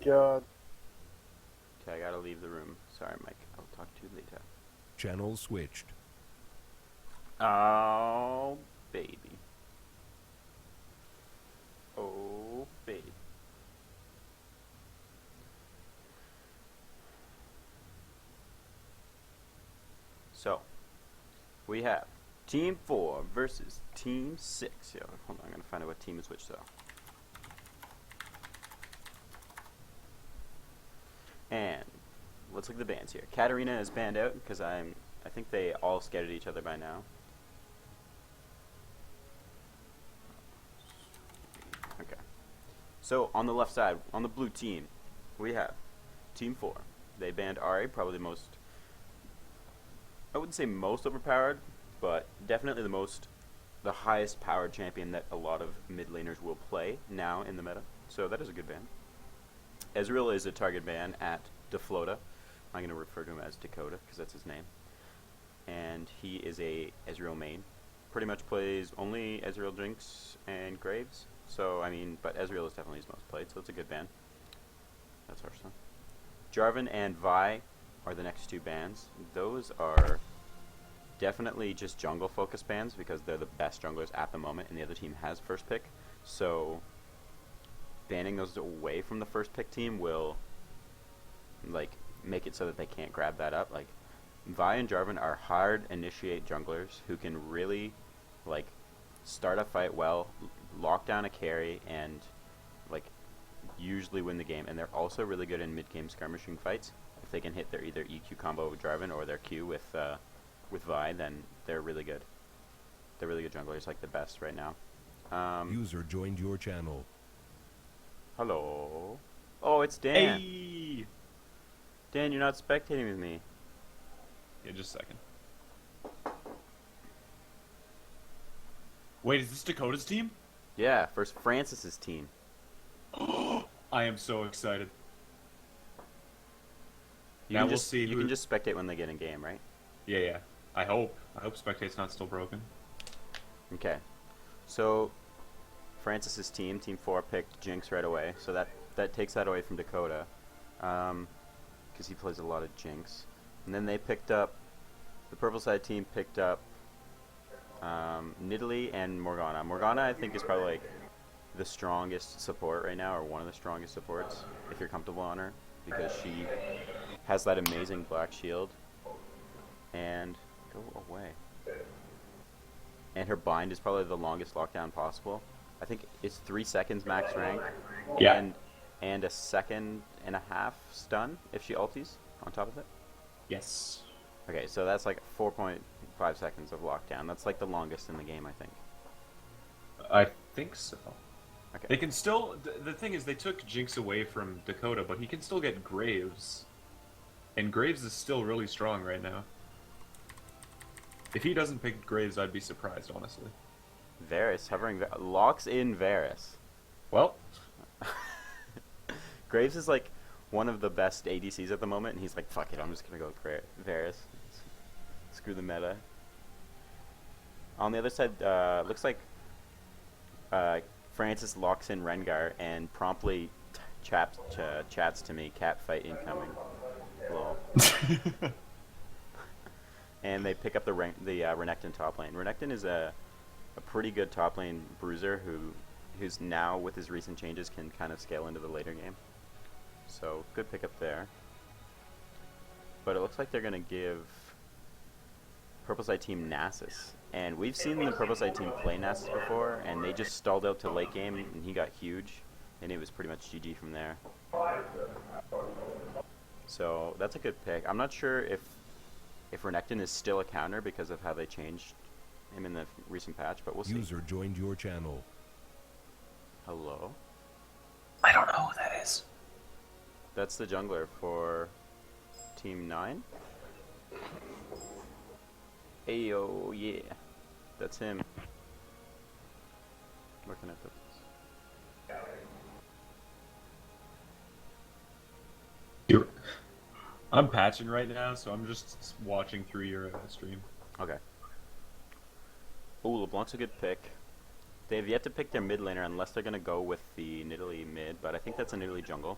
god. Okay, I gotta leave the room. Sorry, Mike. I'll talk to you later. Channel switched. Oh, baby. Oh, baby. So, we have Team 4 versus Team 6. Yo, hold on, I'm gonna find out what team is which though. And let's look at the bands here. Katarina is banned out because I think they all scattered each other by now. Okay. So on the left side, on the blue team, we have Team 4. They banned Ari, probably the most, I wouldn't say most overpowered, but definitely the highest powered champion that a lot of mid laners will play now in the meta. So that is a good ban. Ezreal is a target ban at Deflota. I'm going to refer to him as Dakota because that's his name. And he is a Ezreal main. Pretty much plays only Ezreal, Jinx, and Graves. So, I mean, but Ezreal is definitely his most played, so it's a good ban. That's our son. Jarvan and Vi are the next two bans. Those are definitely just jungle focus bans because they're the best junglers at the moment and the other team has first pick. So banning those away from the first pick team will like make it so that they can't grab that up. Like Vi and Jarvan are hard initiate junglers who can really like start a fight well, lock down a carry, and like usually win the game. And they're also really good in mid-game skirmishing fights. If they can hit their either EQ combo with Jarvan or their Q with Vi, then they're really good. They're really good junglers, like the best right now. User joined your channel. Hello. Oh, it's Dan. Hey! Dan, you're not spectating with me. Yeah, just a second. Wait, is this Dakota's team? Yeah, first Francis's team. I am so excited. You Now can we'll just see you who- can just spectate when they get in game, right? Yeah. I hope Spectate's not still broken. Okay. So Francis's team, Team 4, picked Jinx right away. So that takes that away from Dakota, because he plays a lot of Jinx. And then they picked up the purple side team picked up Nidalee and Morgana. Morgana, I think, is probably like the strongest support right now, or one of the strongest supports, if you're comfortable on her, because she has that amazing black shield. And go away. And her bind is probably the longest lockdown possible. I think it's 3 seconds max rank. Yeah. And a second and a half stun if she ulties on top of it. Yes. Okay, so that's like 4.5 seconds of lockdown. That's like the longest in the game, I think. I think so. Okay. They can still... The thing is, they took Jinx away from Dakota, but he can still get Graves. And Graves is still really strong right now. If he doesn't pick Graves, I'd be surprised, honestly. Varus hovering, locks in Varus. Well, Graves is like one of the best ADCs at the moment, and he's like, fuck it, I'm just gonna go with Varus. Screw the meta. On the other side, looks like Francis locks in Rengar and promptly chats to me, cat fight incoming. Lol. And they pick up the Renekton top lane. Renekton is a pretty good top lane bruiser who's now, with his recent changes, can kind of scale into the later game. So, good pickup there. But it looks like they're going to give Purple Side team Nasus. And we've seen the Purple Side team play Nasus before, and they just stalled out to late game, and he got huge. And it was pretty much GG from there. So, that's a good pick. I'm not sure if Renekton is still a counter because of how they changed him in the recent patch, but we'll see. User joined your channel. Hello? I don't know who that is. That's the jungler for Team 9. Ayo, yeah. That's him. Where can I put this? I'm patching right now, so I'm just watching through your stream. Okay. Ooh, LeBlanc's a good pick. They have yet to pick their mid laner unless they're going to go with the Nidalee mid, but I think that's a Nidalee jungle.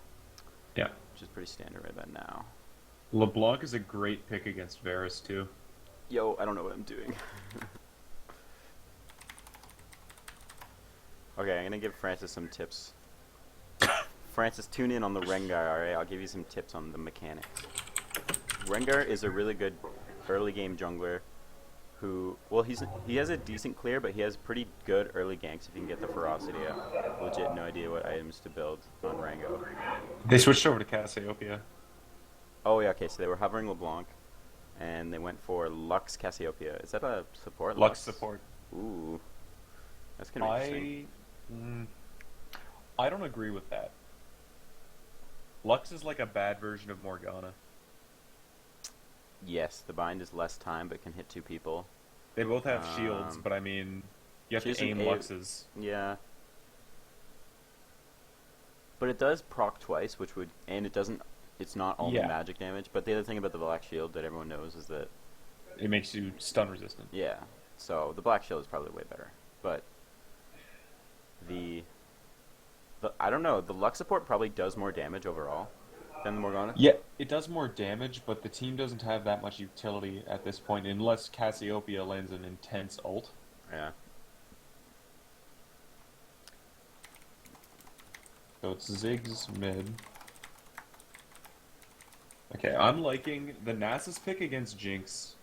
Yeah. which is pretty standard right about now. LeBlanc is a great pick against Varus, too. Yo, I don't know what I'm doing. Okay, I'm gonna give Francis some tips. Francis, tune in on the Rengar, alright? I'll give you some tips on the mechanics. Rengar is a really good early game jungler who, well, he has a decent clear, but he has pretty good early ganks if you can get the ferocity up. Legit no idea what items to build on Rango. They switched over to Cassiopeia. Oh yeah, okay, so they were hovering LeBlanc, and they went for Lux Cassiopeia. Is that a support? Lux support. Ooh. That's gonna be interesting. I don't agree with that. Lux is like a bad version of Morgana. Yes, the bind is less time, but can hit 2 people. They both have shields, but I mean, you have She's to an aim A- Lux's. Yeah. But it does proc twice, which would, and it doesn't, it's not only Yeah. magic damage, but the other thing about the Black Shield that everyone knows is that, It makes you stun resistant. yeah, so the Black Shield is probably way better. But the I don't know, the Lux support probably does more damage overall than the Morgana. Yeah, it does more damage, but the team doesn't have that much utility at this point, unless Cassiopeia lands an intense ult. Yeah. So it's Ziggs mid. Okay, I'm liking the Nasus pick against Jinx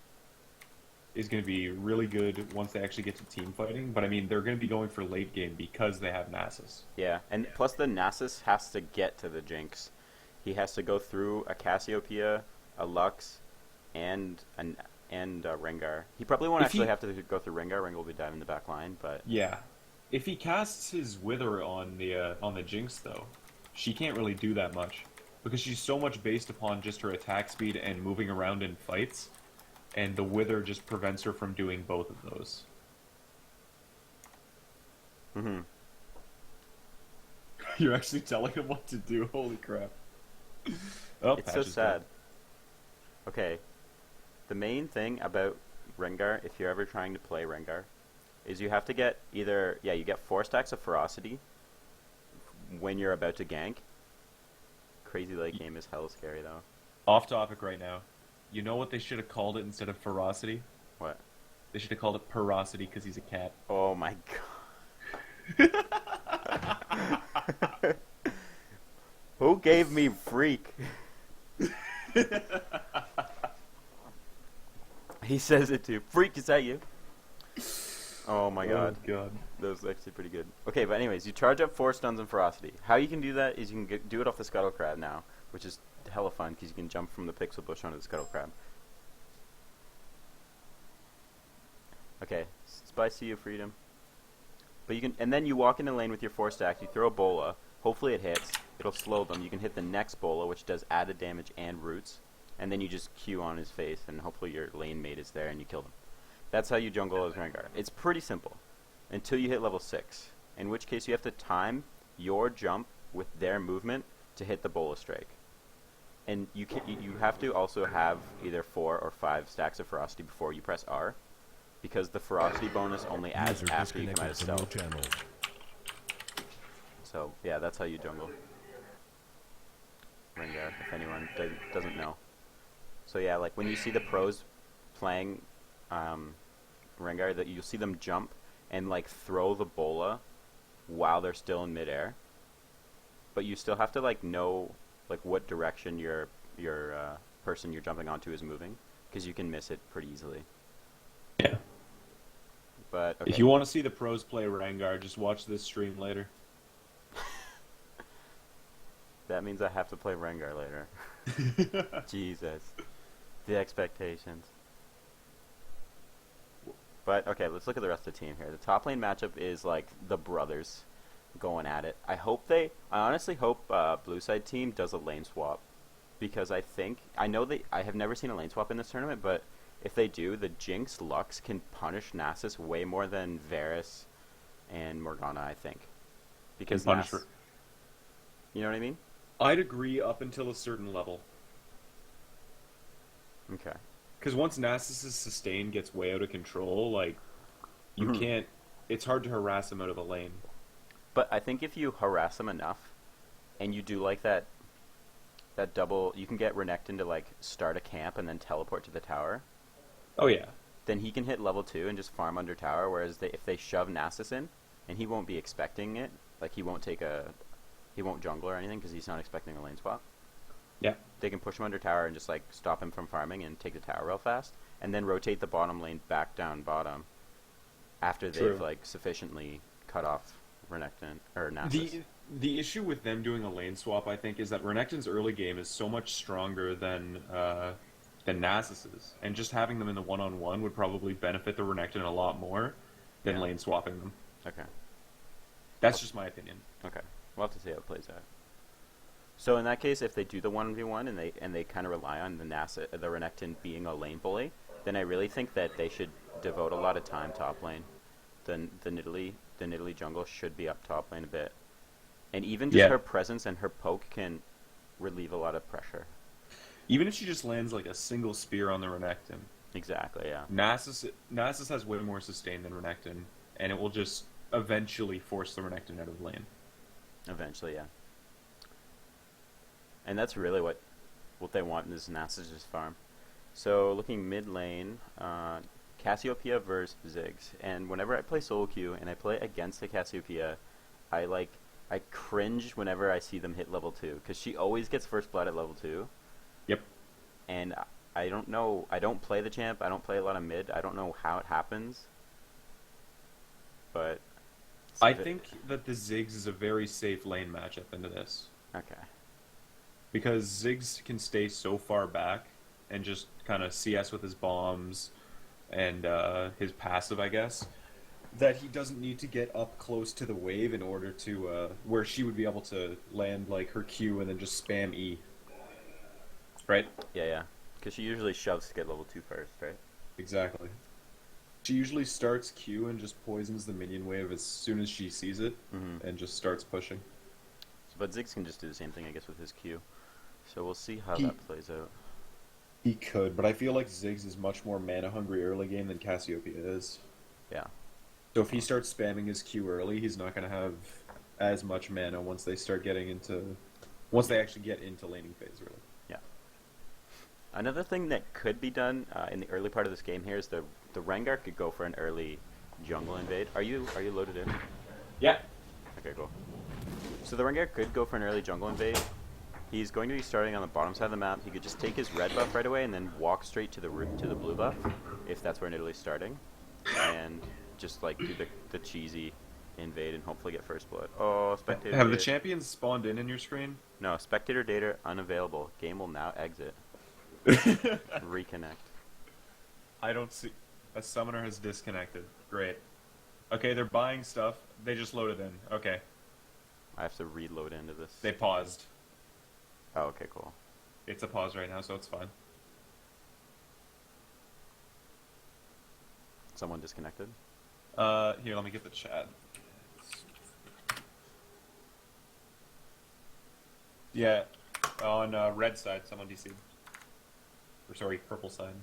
is going to be really good once they actually get to team fighting, but I mean, they're going to be going for late game because they have Nasus. Yeah, and plus the Nasus has to get to the Jinx. He has to go through a Cassiopeia, a Lux, and Rengar. He probably won't If actually he- have to go through Rengar. Rengar will be diving the back line, but Yeah. If he casts his Wither on the Jinx, though, she can't really do that much because she's so much based upon just her attack speed and moving around in fights, and the Wither just prevents her from doing both of those. mhm. You're actually telling him what to do. Holy crap! Oh, It's Patch so is sad. dead. Okay, the main thing about Rengar, if you're ever trying to play Rengar, is you have to get either, you get 4 stacks of ferocity when you're about to gank. Crazy late game is hella scary though. Off topic right now. You know what they should have called it instead of ferocity? What? They should have called it porosity because he's a cat. Oh my god. Who gave me freak? He says it too. Freak, is that you? Oh my god. Oh god. That was actually pretty good. Okay, but anyways, you charge up 4 stuns and ferocity. How you can do that is you can do it off the Scuttle Crab now, which is hella fun because you can jump from the Pixel Bush onto the Scuttle Crab. Okay, spicy you freedom. But you can, and then you walk into lane with your 4 stack. You throw a bola. Hopefully it hits. It'll slow them. You can hit the next bola, which does added damage and roots, and then you just Q on his face, and hopefully your lane mate is there and you kill them. That's how you jungle as Rengar. It's pretty simple until you hit level 6, in which case you have to time your jump with their movement to hit the bola strike. And you have to also have either 4 or 5 stacks of ferocity before you press R, because the ferocity bonus only adds User after you come out of disconnected from your stealth. channel. So yeah, that's how you jungle Rengar, if anyone doesn't know. So yeah, like when you see the pros playing Rengar, that you'll see them jump and like throw the bola while they're still in midair, but you still have to like know like what direction your person you're jumping onto is moving, because you can miss it pretty easily. Yeah. But okay. If you want to see the pros play Rengar, just watch this stream later. That means I have to play Rengar later. Jesus. The expectations. But, okay, let's look at the rest of the team here. The top lane matchup is, like, the brothers going at it. I honestly hope blue side team does a lane swap. Because I have never seen a lane swap in this tournament, but if they do, the Jinx Lux can punish Nasus way more than Varus and Morgana, I think. Because punish Nasus... You know what I mean? I'd agree up until a certain level. Okay. Because once Nasus's sustain gets way out of control, like, you can't... It's hard to harass him out of the lane. But I think if you harass him enough, and you do like that that double, you can get Renekton to like start a camp and then teleport to the tower. Oh yeah. Then he can hit level 2 and just farm under tower. Whereas if they shove Nasus in, and he won't be expecting it, like he won't jungle or anything because he's not expecting a lane swap. Yeah. They can push him under tower and just like stop him from farming and take the tower real fast, and then rotate the bottom lane back down bottom after True. they've like sufficiently cut off Renekton or Nasus. The issue with them doing a lane swap, I think, is that Renekton's early game is so much stronger than Nasus's, and just having them in the one-on-one would probably benefit the Renekton a lot more than Yeah. lane swapping them. Okay. That's just my opinion. Okay. We'll have to see how it plays out. So in that case, if they do the 1v1 and they kind of rely on the Renekton being a lane bully, then I really think that they should devote a lot of time top lane. The Nidalee jungle should be up top lane a bit. And even just Yeah. her presence and her poke can relieve a lot of pressure. Even if she just lands like a single spear on the Renekton, Exactly, yeah. Nasus has way more sustain than Renekton, and it will just eventually force the Renekton out of the lane. Eventually, yeah. And that's really what they want in this Nasus' farm. So looking mid lane, Cassiopeia versus Ziggs. And whenever I play solo queue and I play against the Cassiopeia, I cringe whenever I see them hit level 2, because she always gets first blood at level 2. Yep. And I don't know, I don't play the champ, I don't play a lot of mid, I don't know how it happens. But I think that the Ziggs is a very safe lane matchup into this. Okay. Because Ziggs can stay so far back and just kind of CS with his bombs and his passive, I guess, that he doesn't need to get up close to the wave in order to, where she would be able to land like her Q and then just spam E. Right? Yeah. Because she usually shoves to get level 2 first, right? Exactly. She usually starts Q and just poisons the minion wave as soon as she sees it and just starts pushing. But Ziggs can just do the same thing, I guess, with his Q. So we'll see how He- that plays out. He could, but I feel like Ziggs is much more mana hungry early game than Cassiopeia is. Yeah. So if he starts spamming his Q early, he's not going to have as much mana once they start getting into... Once they actually get into laning phase, really. Yeah. Another thing that could be done in the early part of this game here is the Rengar could go for an early jungle invade. Are you loaded in? Yeah. Okay, cool. So the Rengar could go for an early jungle invade. He's going to be starting on the bottom side of the map. He could just take his red buff right away and then walk straight to the blue buff, if that's where Nidalee starting, and just like do the cheesy invade and hopefully get first blood. Oh, spectator. Have the data. champions spawned in your screen? No, spectator data unavailable. Game will now exit. Reconnect. I don't see... A summoner has disconnected. Great. Okay, they're buying stuff. They just loaded in. Okay. I have to reload into this. They paused. Oh, okay, cool. It's a pause right now, so it's fine. Someone disconnected? Here, let me get the chat. Yeah, on red side, someone DC'd. Or sorry, purple side.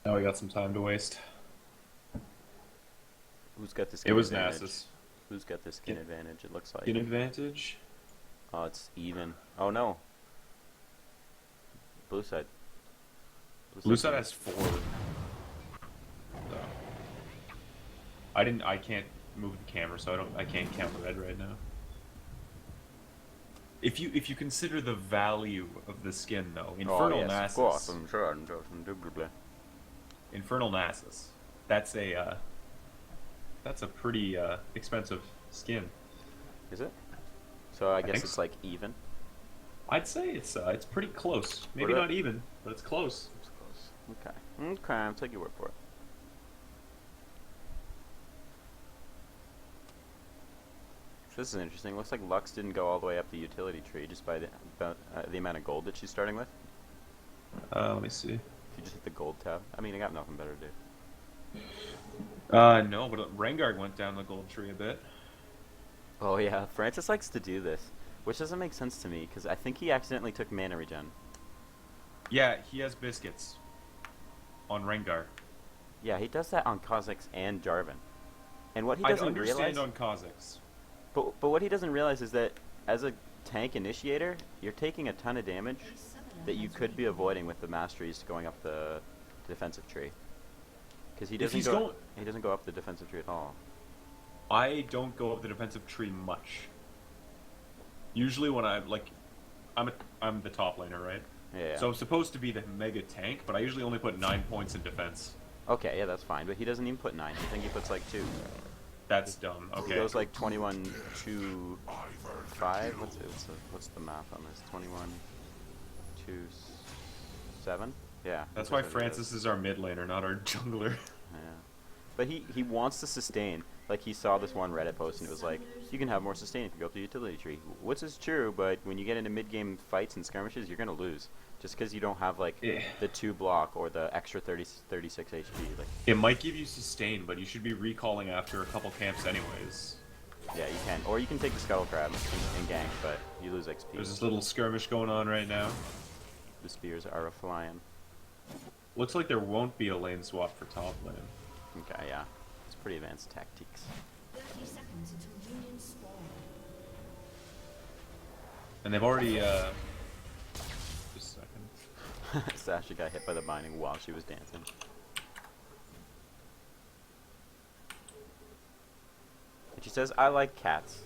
Now we got some time to waste. Who's got the skin It was advantage? Nasus. Who's got the skin Skin- advantage? It looks like. In advantage? Oh, it's even. Oh no. Blue side. Blue side has 4. So. I can't move the camera, so I can't count red right now. If you consider the value of the skin though, Infernal oh, yes, Nasus. of course, I'm sure. Indubitably. Infernal Nasus. That's a pretty expensive skin. Is it? So I guess think it's so. like even. I'd say it's pretty close. Maybe What not even, but it's close. It's close. Okay. Okay, I'll take your word for it. This is interesting. Looks like Lux didn't go all the way up the utility tree just by the amount of gold that she's starting with. Let me see. If you just hit the gold tab. I mean, I got nothing better to do. No, but Rengar went down the gold tree a bit. Oh yeah, Francis likes to do this, which doesn't make sense to me because I think he accidentally took mana regen. Yeah, he has biscuits on Rengar. Yeah, he does that on Kha'Zix and Jarvan. And what he I doesn't understand realize, on Kha'Zix. but what he doesn't realize is that as a tank initiator, you're taking a ton of damage that you could be avoiding with the masteries going up the defensive tree. Because he If doesn't he's go, going- he doesn't go up the defensive tree at all. I don't go up the defensive tree much. Usually when I'm like, I'm the top laner, right? Yeah. So I'm supposed to be the mega tank, but I usually only put 9 points in defense. Okay, yeah, that's fine. But he doesn't even put 9. I think he puts like 2. That's dumb. He Okay. goes like 21 to 5. What's the math on this? 21 to 7. Yeah. That's why what it is. Francis is our mid laner, not our jungler. Yeah. But he wants to sustain. Like, he saw this one Reddit post and it was like, you can have more sustain if you go up the utility tree. Which is true, but when you get into mid-game fights and skirmishes, you're going to lose. Just because you don't have, like, Yeah. the 2 block or the extra 36 HP. Like, It might give you sustain, but you should be recalling after a couple camps anyways. yeah, you can. Or you can take the Scuttle Crab and gank, but you lose XP. There's this little skirmish going on right now. The spears are a-flying. Looks like there won't be a lane swap for top lane. Okay, yeah. It's pretty advanced tactics. 30 seconds until union spawn. And they've already, just a second. Sasha got hit by the binding while she was dancing. And she says, I like cats.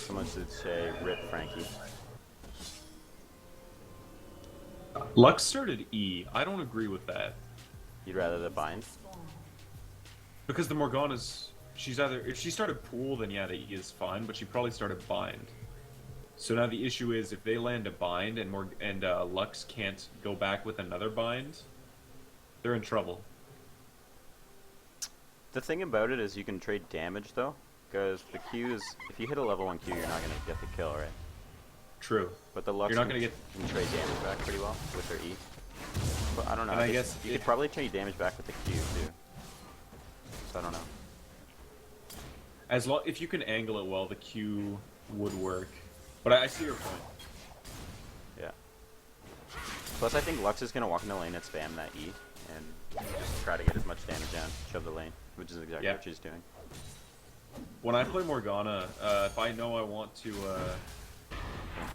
Someone should say, rip Frankie. Lux started E. I don't agree with that. You'd rather the bind? Spawn. Because the Morgana's, she's either, if she started Pool, then yeah, the E is fine, but she probably started Bind. So now the issue is, if they land a Bind and Lux can't go back with another Bind, they're in trouble. The thing about it is you can trade damage, though. Because the Q is, if you hit a level 1 Q, you're not going to get the kill, right? True. But the Lux You're not can, gonna get- can trade damage back pretty well with her E. But I don't know. And I guess you if- could probably trade damage back with the Q, too. So I don't know. If you can angle it well, the Q would work. But I see your point. Yeah. Plus, I think Lux is going to walk in the lane and spam that E and just try to get as much damage down, shove the lane, which is exactly Yeah. what she's doing. When I play Morgana, if I know I want to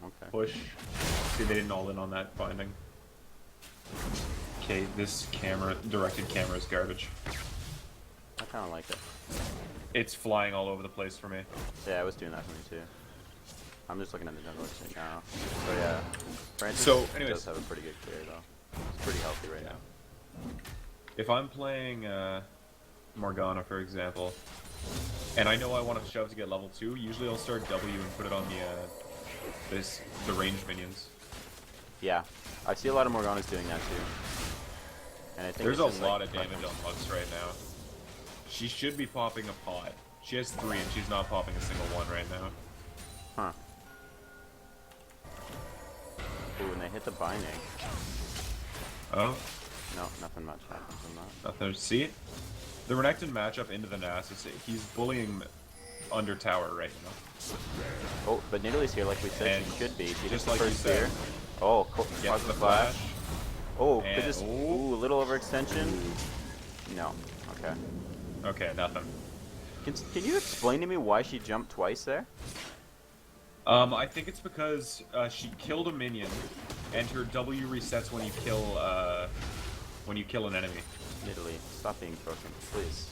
Okay. push, see they didn't all in on that binding. Okay, this directed camera is garbage. I kind of like it. It's flying all over the place for me. Yeah, I was doing that for me, too. I'm just looking at the jungle right now. So, yeah. Francis So, anyways. does have a pretty good clear, though. It's pretty healthy right now. If I'm playing Morgana, for example, and I know I want to shove to get level 2, usually I'll start W and put it on the ranged minions. Yeah. I see a lot of Morganas doing that, too. And I think There's it's a just, lot like, of damage on Lux right now. She should be popping a pot. She has 3 and she's not popping a single one right now. Huh. Ooh, and they hit the binding. Oh, No, nothing much happens from that. nothing. See? The Renekton matchup into the Nasus, he's bullying under tower right now. Oh, but Nidalee's here like we said And she should be. She just just the like you first said. spear. Oh, Gets causes the the flash. flash. Oh, And- could this... Ooh, a little overextension. No. Okay. Okay, nothing. Can you explain to me why she jumped twice there? I think it's because she killed a minion, and her W resets when you kill an enemy. Nidalee, stop being broken, please.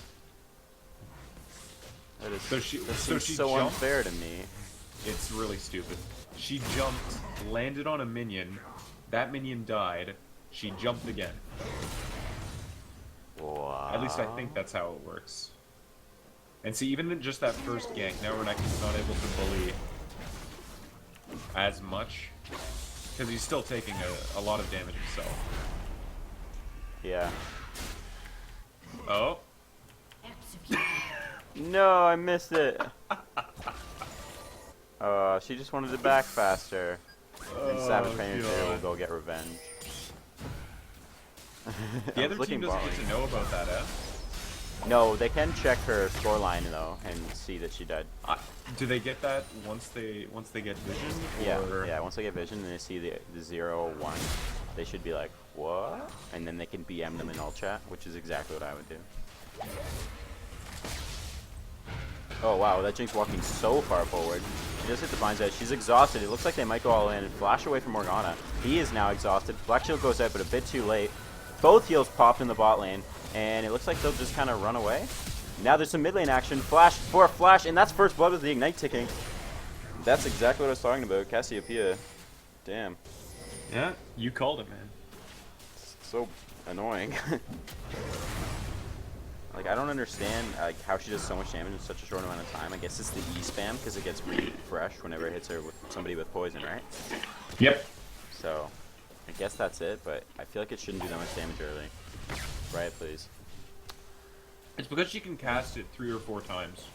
That is So she- that so seems she so jumped? unfair to me. It's really stupid. She jumped, landed on a minion, that minion died, she jumped again. Wow. At least I think that's how it works. And see, even in just that first gank, now Renekton's not able to bully as much, because he's still taking a lot of damage himself. Yeah. Oh, Execute. No, I missed it. She just wanted to back faster. And Savage Painter's here will God. go get revenge. The I other was team looking doesn't bottom. get to know about that, eh? No, they can check her scoreline though and see that she died. Do they get that once they get vision? Yeah, Or... yeah. Once they get vision and they see the 0 1, they should be like, what? And then they can BM them in all chat, which is exactly what I would do. Oh wow, that Jinx walking so far forward. She just hit the Vines Edge. She's exhausted. It looks like they might go all in and flash away from Morgana. He is now exhausted. Black Shield goes out, but a bit too late. Both heals popped in the bot lane, and it looks like they'll just kind of run away. Now there's some mid lane action. Flash for a flash, and that's first blood with the Ignite ticking. That's exactly what I was talking about. Cassiopeia. Damn. Yeah, you called it, man. So annoying. Like, I don't understand like how she does so much damage in such a short amount of time. I guess it's the E spam because it gets refreshed whenever it hits her with somebody with poison, right? Yep. So, I guess that's it, but I feel like it shouldn't do that much damage early. Right, please. It's because she can cast it 3 or 4 times.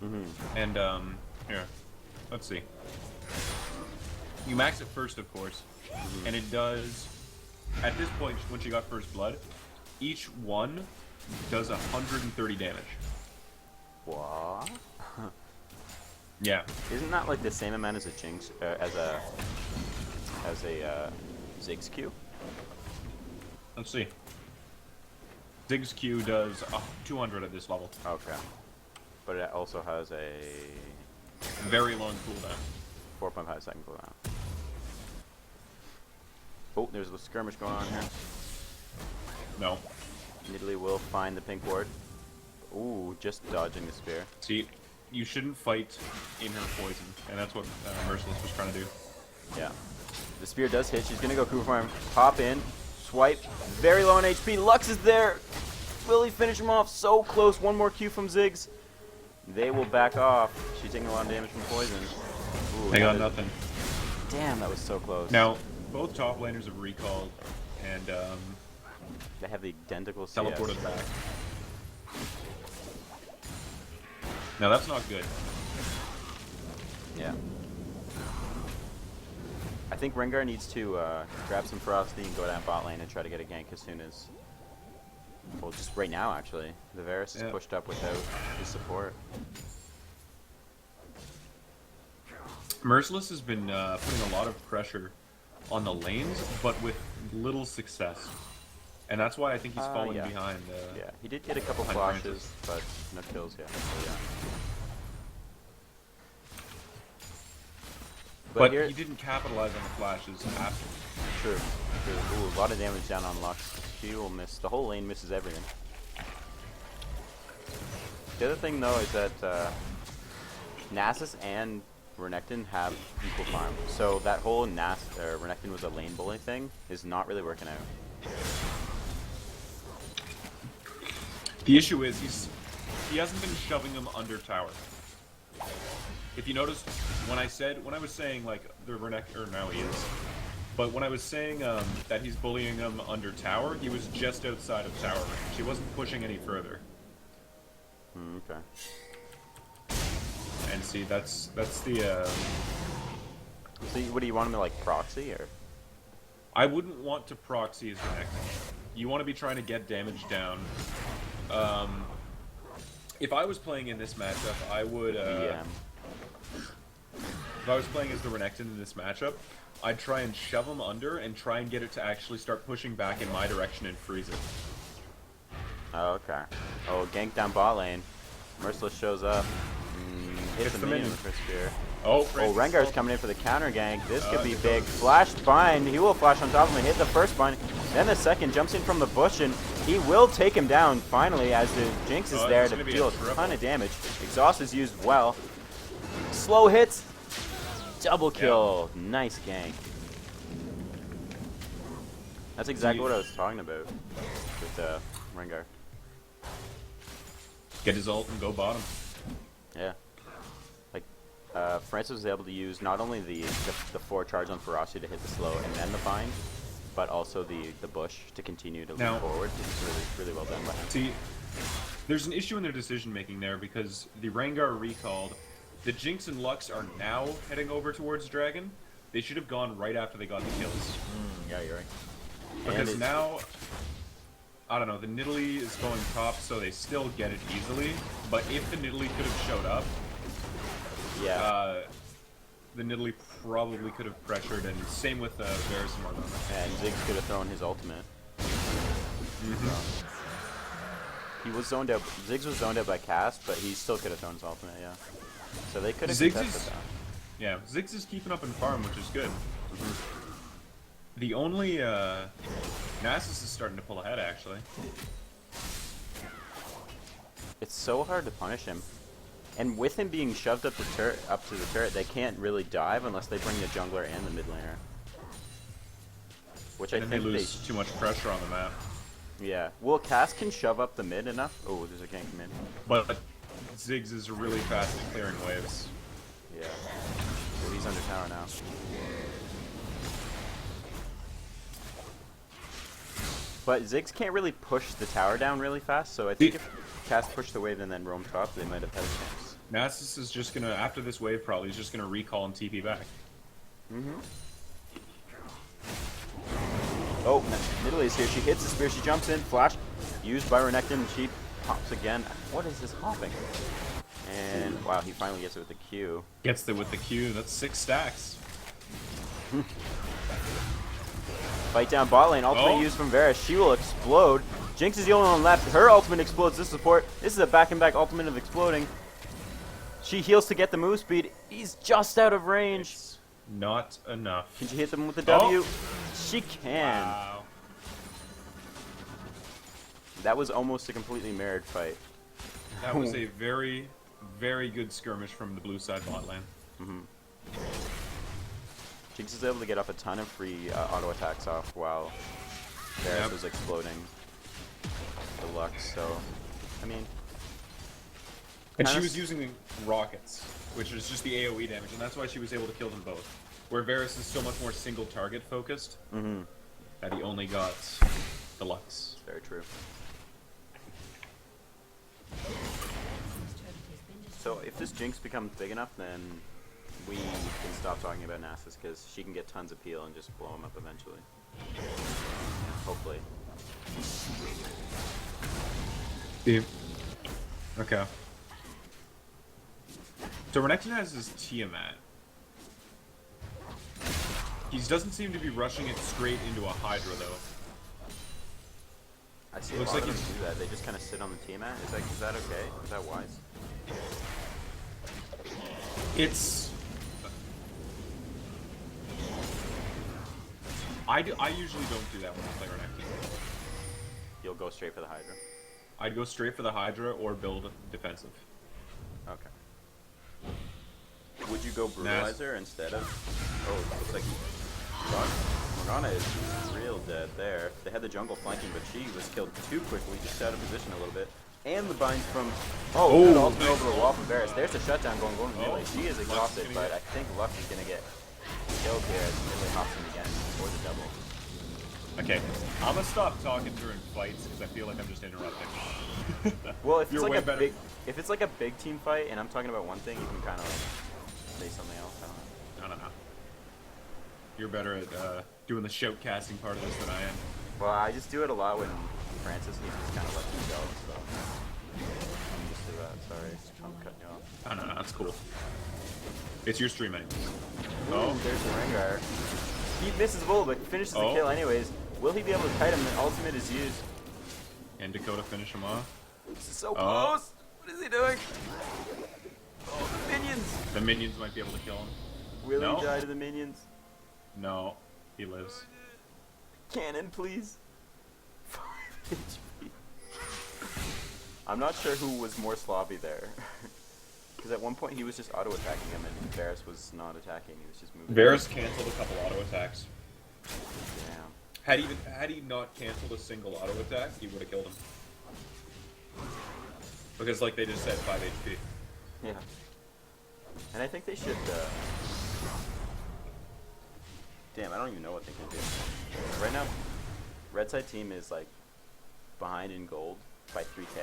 Mm-hmm. And, here. Let's see. You max it first, of course. And it does... At this point, when she got first blood, each one does 130 damage. What? Yeah. Isn't that like the same amount as a Jinx, as a Ziggs Q? Let's see. Ziggs Q does 200 at this level. Okay. But it also has a Very long cooldown. 4.5 second cooldown. Oh, there's a skirmish going on here. No. Nidalee will find the pink ward. Ooh, just dodging the spear. See, you shouldn't fight in her poison, and that's what Merciless was trying to do. Yeah. The spear does hit. She's gonna go Koopa farm. Hop in. Swipe. Very low on HP. Lux is there. Will he finish him off? So close. One more Q from Ziggs. They will back off. She's taking a lot of damage from poison. Ooh, They got that is- nothing. Damn, that was so close. Now, both top laners have recalled, and They have the identical CS. teleported back. Now that's not good. Yeah. I think Rengar needs to grab some ferocity and go down bot lane and try to get a gank as soon as... Well, just right now, actually. The Varus is Yeah. pushed up without his support. Merciless has been putting a lot of pressure on the lanes, but with little success. And that's why I think he's falling yeah. behind. Yeah, he did get a couple behind flashes, but no kills yet. So, yeah. But here, he didn't capitalize on the flashes after. true. Ooh, a lot of damage down on Lux. She will miss. The whole lane misses everything. The other thing, though, is that Nasus and Renekton have equal farm. So that whole Renekton was a lane bully thing is not really working out. The issue is he hasn't been shoving him under tower. If you noticed, when I was saying like the Renekton, or now he is, but when I was saying that he's bullying him under tower, he was just outside of tower range. He wasn't pushing any further. Okay. And see, that's the. So what do you want him to like proxy or? I wouldn't want to proxy as Renekton. You want to be trying to get damage down. If I was playing in this matchup, I would. Yeah. If I was playing as the Renekton in this matchup, I'd try and shove him under and try and get it to actually start pushing back in my direction and freeze it. Oh, okay. Oh, gank down bot lane. Merciless shows up. Hits the minion with her spear. Oh, Oh, Rengar's coming in for the counter gank. This could be big. Flash bind. He will flash on top of him and hit the first bind. Then the second jumps in from the bush and he will take him down finally as the Jinx is there it's to gonna be deal a a triple. ton of damage. Exhaust is used well. Slow hits. Double kill. Nice gank. That's exactly what I was talking about with Rengar. Get his ult and go bottom. Yeah. Like, Francis was able to use not only the 4 charge on Ferocity to hit the slow and then the bind, but also the bush to continue to Now- move forward. It's really well done by him. See, there's an issue in their decision making there because the Rengar recalled. The Jinx and Lux are now heading over towards Dragon. They should have gone right after they got the kills. Yeah, you're right. Because now, I don't know, the Nidalee is going top, so they still get it easily. But if the Nidalee could have showed up, Yeah. the Nidalee probably could have pressured, and same with Varus and Morgana. And Ziggs could have thrown his ultimate. He was zoned out. Ziggs was zoned out by Cast, but he still could have thrown his ultimate, yeah. So they could have Ziggs contested is- that. Yeah, Ziggs is keeping up in farm, which is good. The only, Nasus is starting to pull ahead, actually. It's so hard to punish him. And with him being shoved up to the turret, they can't really dive unless they bring the jungler and the mid laner. Which And I then they think lose too much pressure on the map. yeah. Well, Cass can shove up the mid enough. Oh, there's a gank mid. But Ziggs is really fast at clearing waves. Yeah. Well, he's under tower now. But Ziggs can't really push the tower down really fast, so I think if Cass pushed the wave and then roamed top, they might have had a chance. Nasus is just gonna, after this wave probably, he's just gonna recall and TP back. Oh, Nidalee's here. She hits the spear. She jumps in. Flash used by Renekton. She hops again. What is this hopping? And wow, he finally gets it with the Q. Gets there with the Q, that's 6 stacks. Fight down bot lane. Ultimate Oh. used from Varus. She will explode. Jinx is the only one left. Her ultimate explodes this support. This is a back-and-back ultimate of exploding. She heals to get the move speed. He's just out of range. It's not enough. Can she hit them with the Oh. W? She can. Wow. That was almost a completely mirrored fight. That was a very, very good skirmish from the blue side bot lane. Jinx is able to get off a ton of free auto attacks off while Varus Yep. was exploding the Lux, so I mean And she Kinda was using rockets, which is just the AoE damage, and that's why she was able to kill them both. Where Varus is so much more single target focused, that he only got the Lux. very true. This turret has been destroyed. So if this Jinx becomes big enough, then we can stop talking about Nasus because she can get tons of peel and just blow him up eventually. Hopefully. Okay. So Renekton has his Tiamat. He doesn't seem to be rushing it straight into a Hydra though. I see a Looks lot like of them he's- do that. They just kind of sit on the Tiamat. Is that okay? Is that wise? It's. I usually don't do that when I play Renekton. You'll go straight for the Hydra. I'd go straight for the Hydra or build defensive. Okay. Would you go Brutalizer instead of... Oh, it looks like Morgana is real dead there. They had the jungle flanking, but she was killed too quickly, just out of position a little bit. And the binds from... Oh, Oh, good ultimate nice. over the wall from Varus. There's a shutdown going Oh, Nidalee. She is Lux exhausted, gonna but get- I think Lux is going to get killed here as Nidalee hops in again for the double. Okay, I'm gonna stop talking during fights because I feel like I'm just interrupting. Well, if it's You're like way a better. big... If it's like a big team fight and I'm talking about one thing, you can kind of like say something else. I don't know. I don't know. You're better at doing the shoutcasting part of this than I am. Well, I just do it a lot when Francis needs to kind of let me go, so I'm used to that. Sorry, I'm cutting you off. I don't know, that's cool. It's your stream, mate. Oh, there's the Rengar. He misses the bullet, but finishes the Oh. kill anyways. Will he be able to kite him? The ultimate is used. And Dakota finish him off. This is so Oh. close. What is he doing? Oh, the minions. The minions might be able to kill him. Will No. he die to the minions? No, he lives. Cannon, please. 5 HP. I'm not sure who was more sloppy there. Because at one point he was just auto-attacking him and Varus was not attacking, he was just moving. Varus canceled a couple auto attacks. Damn. Had he not canceled a single auto attack, he would have killed him. Because like they just said, 5 HP. Yeah. And I think they should, damn, I don't even know what they can do. Right now, Red Side team is like behind in gold by 3k.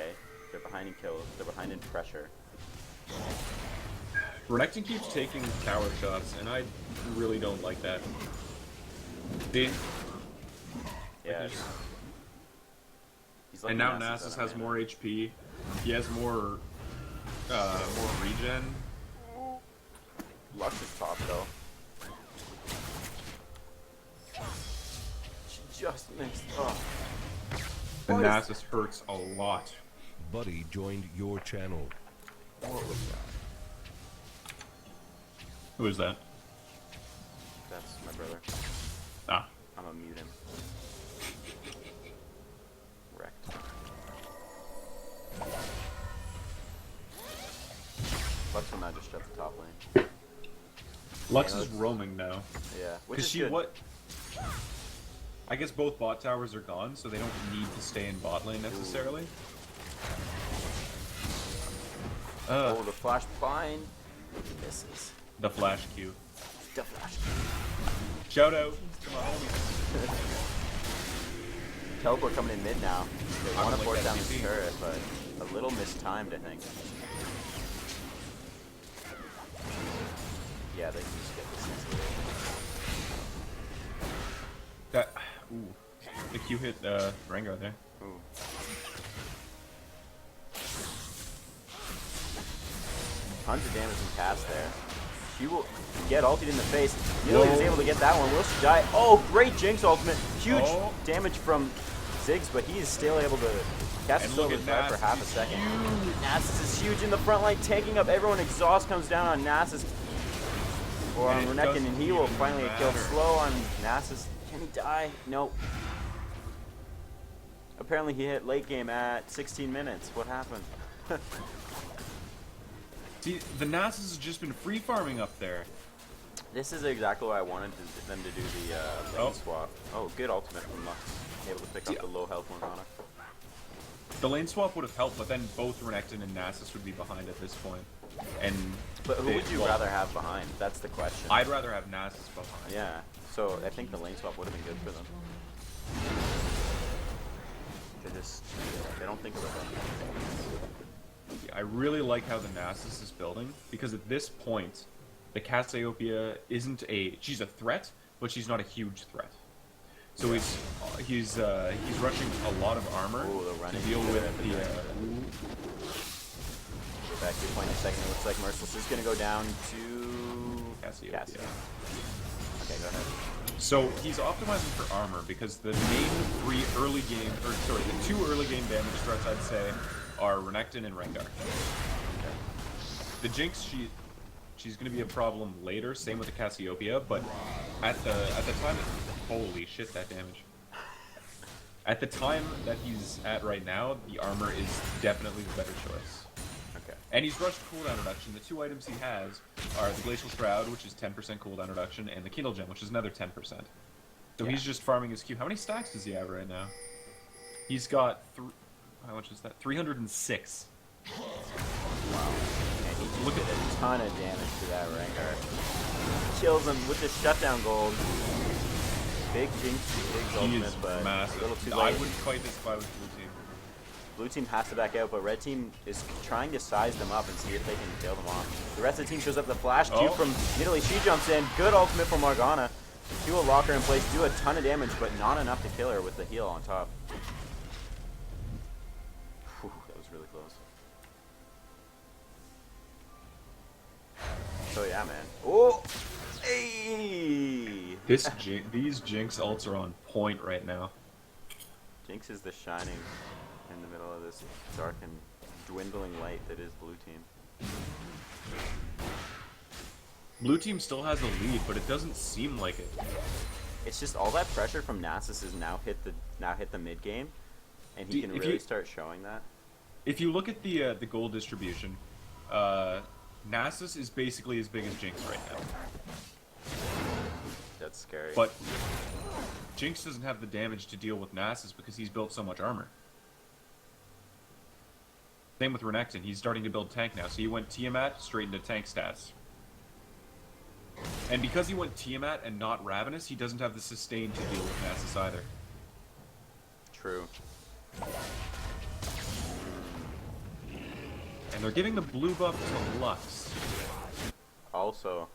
They're behind in kills, they're behind in pressure. Renekton keeps taking tower shots, and I really don't like that. See? Yeah. Like, He's like And now Nasus Nasus on has mana. more HP. He has more regen. Lux is top though. She just missed. Oh. And What is- Nasus hurts a lot. Buddy joined your channel. What was that? Who is that? That's my brother. Ah. I'm gonna mute him. Wrecked. Lux will now just shut the top lane. Lux Yeah, is that's- roaming now. Yeah, which Because is she good. what? I guess both bot towers are gone, so they don't need to stay in bot lane necessarily. Oh, the flash bind misses. The flash Q. The flash. Shout out to my homies. Teleport coming in mid now. They I want don't to force like that down the TP. turret, but a little mistimed, I think. Yeah, they can just get this easily. That ooh, the Q hit Rengar there. Ooh. Tons of damage from Cass there. She will get ulted in the face. Nidalee was Whoa. able to get that one. Will she die? Oh, great Jinx ultimate. Huge Oh. damage from Ziggs, but he is still able to cast And still look at survive for Nasus, half a he's second. huge. Nasus is huge in the front line, taking up everyone. Exhaust comes down on Nasus. Or on And it Renekton, doesn't and he will even finally get killed. matter. Slow on Nasus. Can he die? Nope. Apparently he hit late game at 16 minutes. What happened? See, the Nasus has just been free farming up there. This is exactly why I wanted them to do the lane Oh. swap. Oh, good ultimate from Lux. Able to pick up the low health Morgana. The lane swap would have helped, but then both Renekton and Nasus would be behind at this point. And But who they- would you well, rather have behind? That's the question. I'd rather have Nasus behind. Yeah. So I think the lane swap would have been good for them. They don't think about that. I really like how the Nasus is building, because at this point, the Cassiopeia isn't she's a threat, but she's not a huge threat. So he's rushing a lot of armor Ooh, the to running deal good with at the the. Back to your point in a second. It looks like Merciless is going to go down to Cassiopeia. Okay, go ahead. So he's optimizing for armor because the main the two early game damage threats I'd say are Renekton and Rengar. The Jinx she's going to be a problem later. Same with the Cassiopeia, but at the time, holy shit, that damage. At the time that he's at right now, the armor is definitely the better choice. Okay. And he's rushed cooldown reduction. The two items he has are the Glacial Shroud, which is 10% cooldown reduction, and the Kindle Gem, which is another 10%. So Yeah. he's just farming his Q. How many stacks does he have right now? He's got how much is that? 306. And he just Look did at a ton of damage to that Rengar. Kills him with the shutdown gold. Big Jinx, big He ultimate, is but massive. a little too I late. wouldn't fight this if I was blue team. Blue team has to back out, but red team is trying to size them up and see if they can kill them off. The rest of the team shows up. The flash Q Oh. from Nidalee. She jumps in. Good ultimate from Morgana. She will lock her in place, do a ton of damage, but not enough to kill her with the heal on top. Whew, that was really close. So yeah, man. Oh, hey! These Jinx ults are on point right now. Jinx is the shining in the middle of this dark and dwindling light that is blue team. Blue team still has a lead, but it doesn't seem like it. It's just all that pressure from Nasus has now hit the mid game, and he can If really you- start showing that. If you look at the gold distribution, Nasus is basically as big as Jinx right now. That's scary. But Jinx doesn't have the damage to deal with Nasus because he's built so much armor. Same with Renekton. He's starting to build tank now. So he went Tiamat straight into tank stats. And because he went Tiamat and not Ravenous, he doesn't have the sustain to deal with Nasus either. True. And they're giving the blue buff to Lux. Also,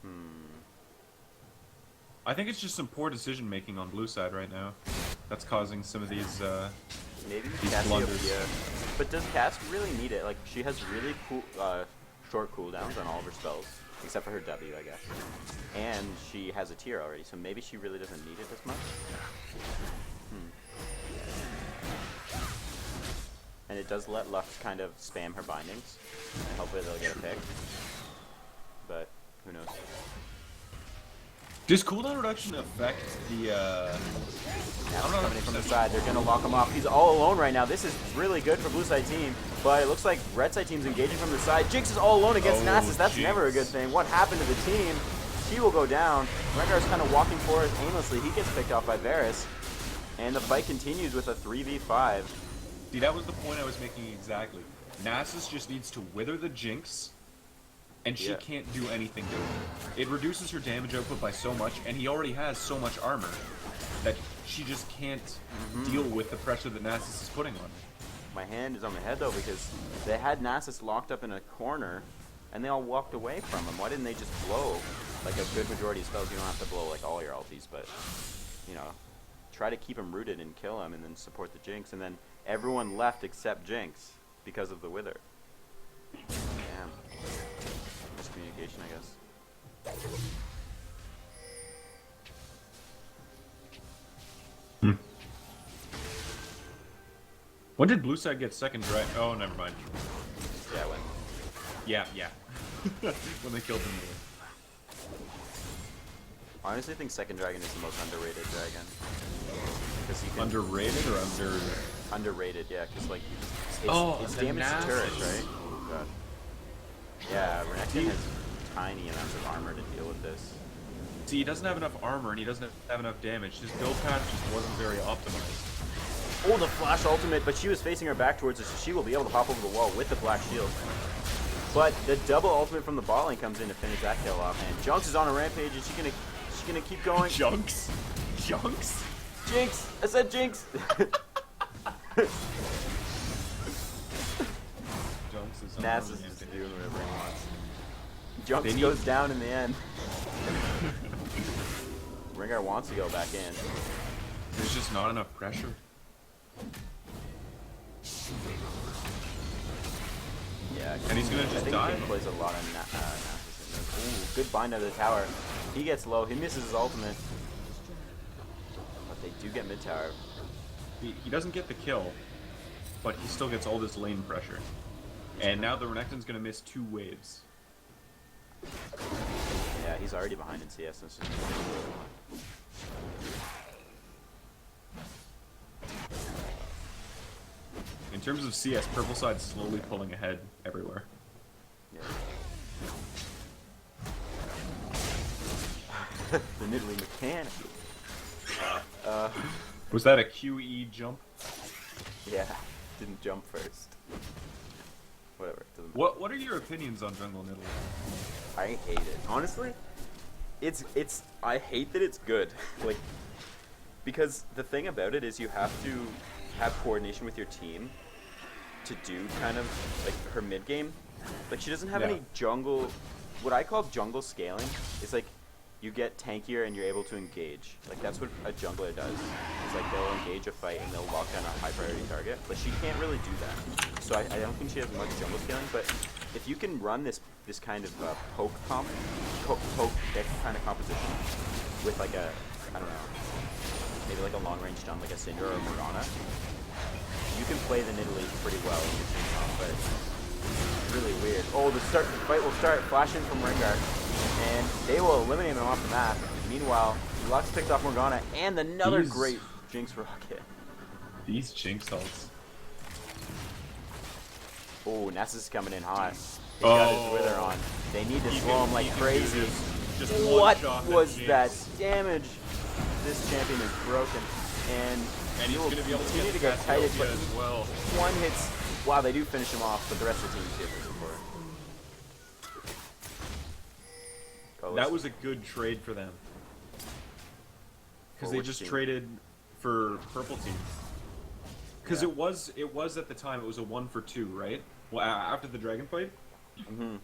I think it's just some poor decision making on blue side right now. That's causing some of these Maybe These blunders. Cassiopeia. But does Cass really need it? Like, she has really cool, short cooldowns on all of her spells, except for her W, I guess. And she has a tier already, so maybe she really doesn't need it as much. And it does let Lux kind of spam her bindings, and hopefully they'll get a pick. But who knows? Does cooldown reduction affect the? Now coming in from the side, they're gonna lock him off. He's all alone right now. This is really good for blue side team, but it looks like red side team's engaging from the side. Jinx is all alone against Nasus. That's never a good thing. What happened to the team? He will go down. Rengar's kind of walking forward aimlessly. He gets picked off by Varus, and the fight continues with a 3v5. See, that was the point I was making exactly. Nasus just needs to wither the Jinx, and she can't do anything to it. It reduces her damage output by so much, and he already has so much armor that she just can't deal with the pressure that Nasus is putting on her. My hand is on my head though, because they had Nasus locked up in a corner, and they all walked away from him. Why didn't they just blow like a good majority of spells? You don't have to blow like all your ultis, but you know, try to keep him rooted and kill him, and then support the Jinx, and then everyone left except Jinx because of the wither. Damn. Miscommunication, I guess. When did blue side get second dragon? Oh, never mind. Yeah, when Yeah. When they killed him. I honestly think second dragon is the most underrated dragon. Because you can Underrated or under? underrated, yeah, because like it's the damage to Nasus. turrets, right? Oh god. Yeah, Renekton has tiny amounts of armor to deal with this. See, he doesn't have enough armor and he doesn't have enough damage. His build path just wasn't very optimized. Oh, the flash ultimate, but she was facing her back towards us, so she will be able to hop over the wall with the black shield. But the double ultimate from the bot lane comes in to finish that kill off, and Junks is on a rampage. Is she gonna keep going? Junks? Jinx! I said Jinx! Junks is on Nasus the is rampage. doing whatever he wants. Junks They need- goes down in the end. Rengar wants to go back in. There's just not enough pressure. Yeah, And he's gonna I just think die. he plays a lot of Nasus in this. Ooh, good bind out of the tower. He gets low. He misses his ultimate. But they do get mid tower. He doesn't get the kill, but he still gets all this lane pressure. And now the Renekton's gonna miss 2 waves. Yeah, he's already behind in CS. This is In terms of CS, purple side's slowly pulling ahead everywhere. yeah. The Nidalee mechanic. Was that a QE jump? Yeah, didn't jump first. Whatever. It doesn't What are your opinions on Jungle Nidalee? I hate it. Honestly, it's I hate that it's good. Like, because the thing about it is you have to have coordination with your team to do kind of like her mid game. Like, she doesn't have Yeah. any jungle. What I call jungle scaling is like you get tankier and you're able to engage. Like, that's what a jungler does. It's like they'll engage a fight and they'll lock down a high priority target. But she can't really do that. So I don't think she has much jungle scaling. But if you can run this kind of poke deck kind of composition with like a, I don't know, maybe like a long range stun like a Syndra or a Morgana, you can play the Nidalee pretty well in your team comp, but it's really weird. Oh, the fight will start flashing from Rengar, and they will eliminate him off the map. Meanwhile, Lux picked off Morgana and another These- great Jinx rocket. These Jinx ults. Oh, Nasus is coming in hot. He's got his Oh. Wither on. They need to He slow can- him like he can do crazy. this. Just What one-shot was Jinx. that damage? This champion is broken, and And he he's will going to be able to continue get to get tighted, Cassiopeia but as well. one hits. Wow, they do finish him off, but the rest of the team is here for support. Oh, That was a good trade for them. Because For they which just team? traded for purple team. Because Yeah. it was at the time, it was a 1-for-2, right? Well, after the dragon fight? Mm-hmm.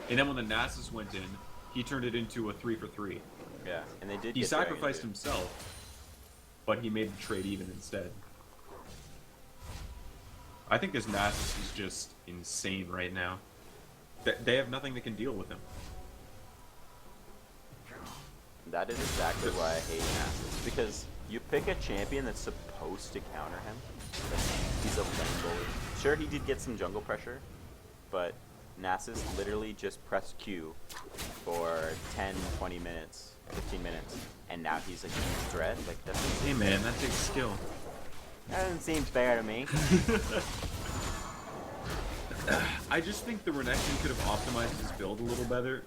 And then when the Nasus went in, he turned it into a 3-for-3. Yeah, and they did. He get sacrificed Dragon, himself, but he made the trade even instead. I think this Nasus is just insane right now. They have nothing that can deal with him. That is exactly why I hate Nasus. Because you pick a champion that's supposed to counter him. But he's a lane bully. Sure, he did get some jungle pressure, but Nasus literally just pressed Q for 10, 20 minutes, 15 minutes, and now he's a huge threat. Like, that's Hey man, that takes skill. that doesn't seem fair to me. I just think the Renekton could have optimized his build a little better.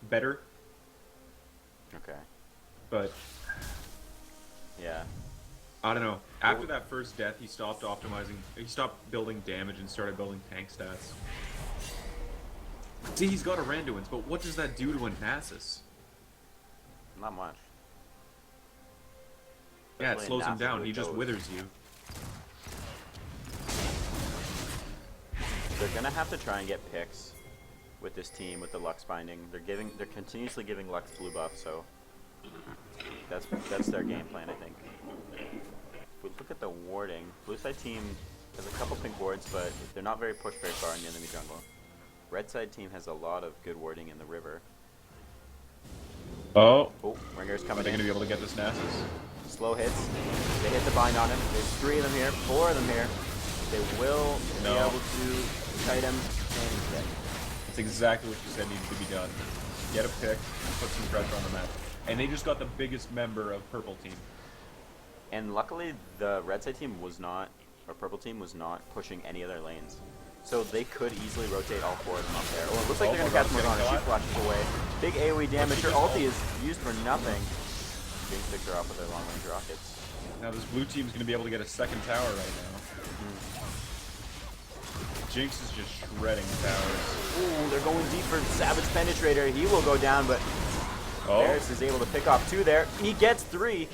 Better. Okay. But Yeah. I don't know. After that first death, he stopped optimizing. He stopped building damage and started building tank stats. See, he's got a Randuin's, but what does that do to a Nasus? Not much. Yeah, it Especially slows him Nasus down. with He just those. withers you. They're gonna have to try and get picks with this team with the Lux binding. They're continuously giving Lux blue buff, so that's their game plan, I think. If we look at the warding, blue side team has a couple pink wards, but they're not very pushed very far in the enemy jungle. Red side team has a lot of good warding in the river. Oh. Oh, Ringer's Are coming they in. going to be able to get this Nasus? Slow hits. They hit the bind on him. There's 3 of them here, 4 of them here. They will be No. able to kite him, and he's dead. That's exactly what you said needed to be done. Get a pick, put some pressure on the map. And they just got the biggest member of purple team. And luckily, the red side team was not, or purple team was not pushing any other lanes. So they could easily rotate all 4 of them up there. Oh, it looks like Oh, they're going to catch Morgana's Morgana. getting She flashes away. Big AoE damage. Her just ulti is used for nothing. Jinx picked her off with their long range rockets. Now this blue team's going to be able to get a second tower right now. Jinx is just shredding towers. Ooh, they're going deep for Savage Penetrator. He will go down, but Oh, Varus is able to pick off 2 there. He gets 3.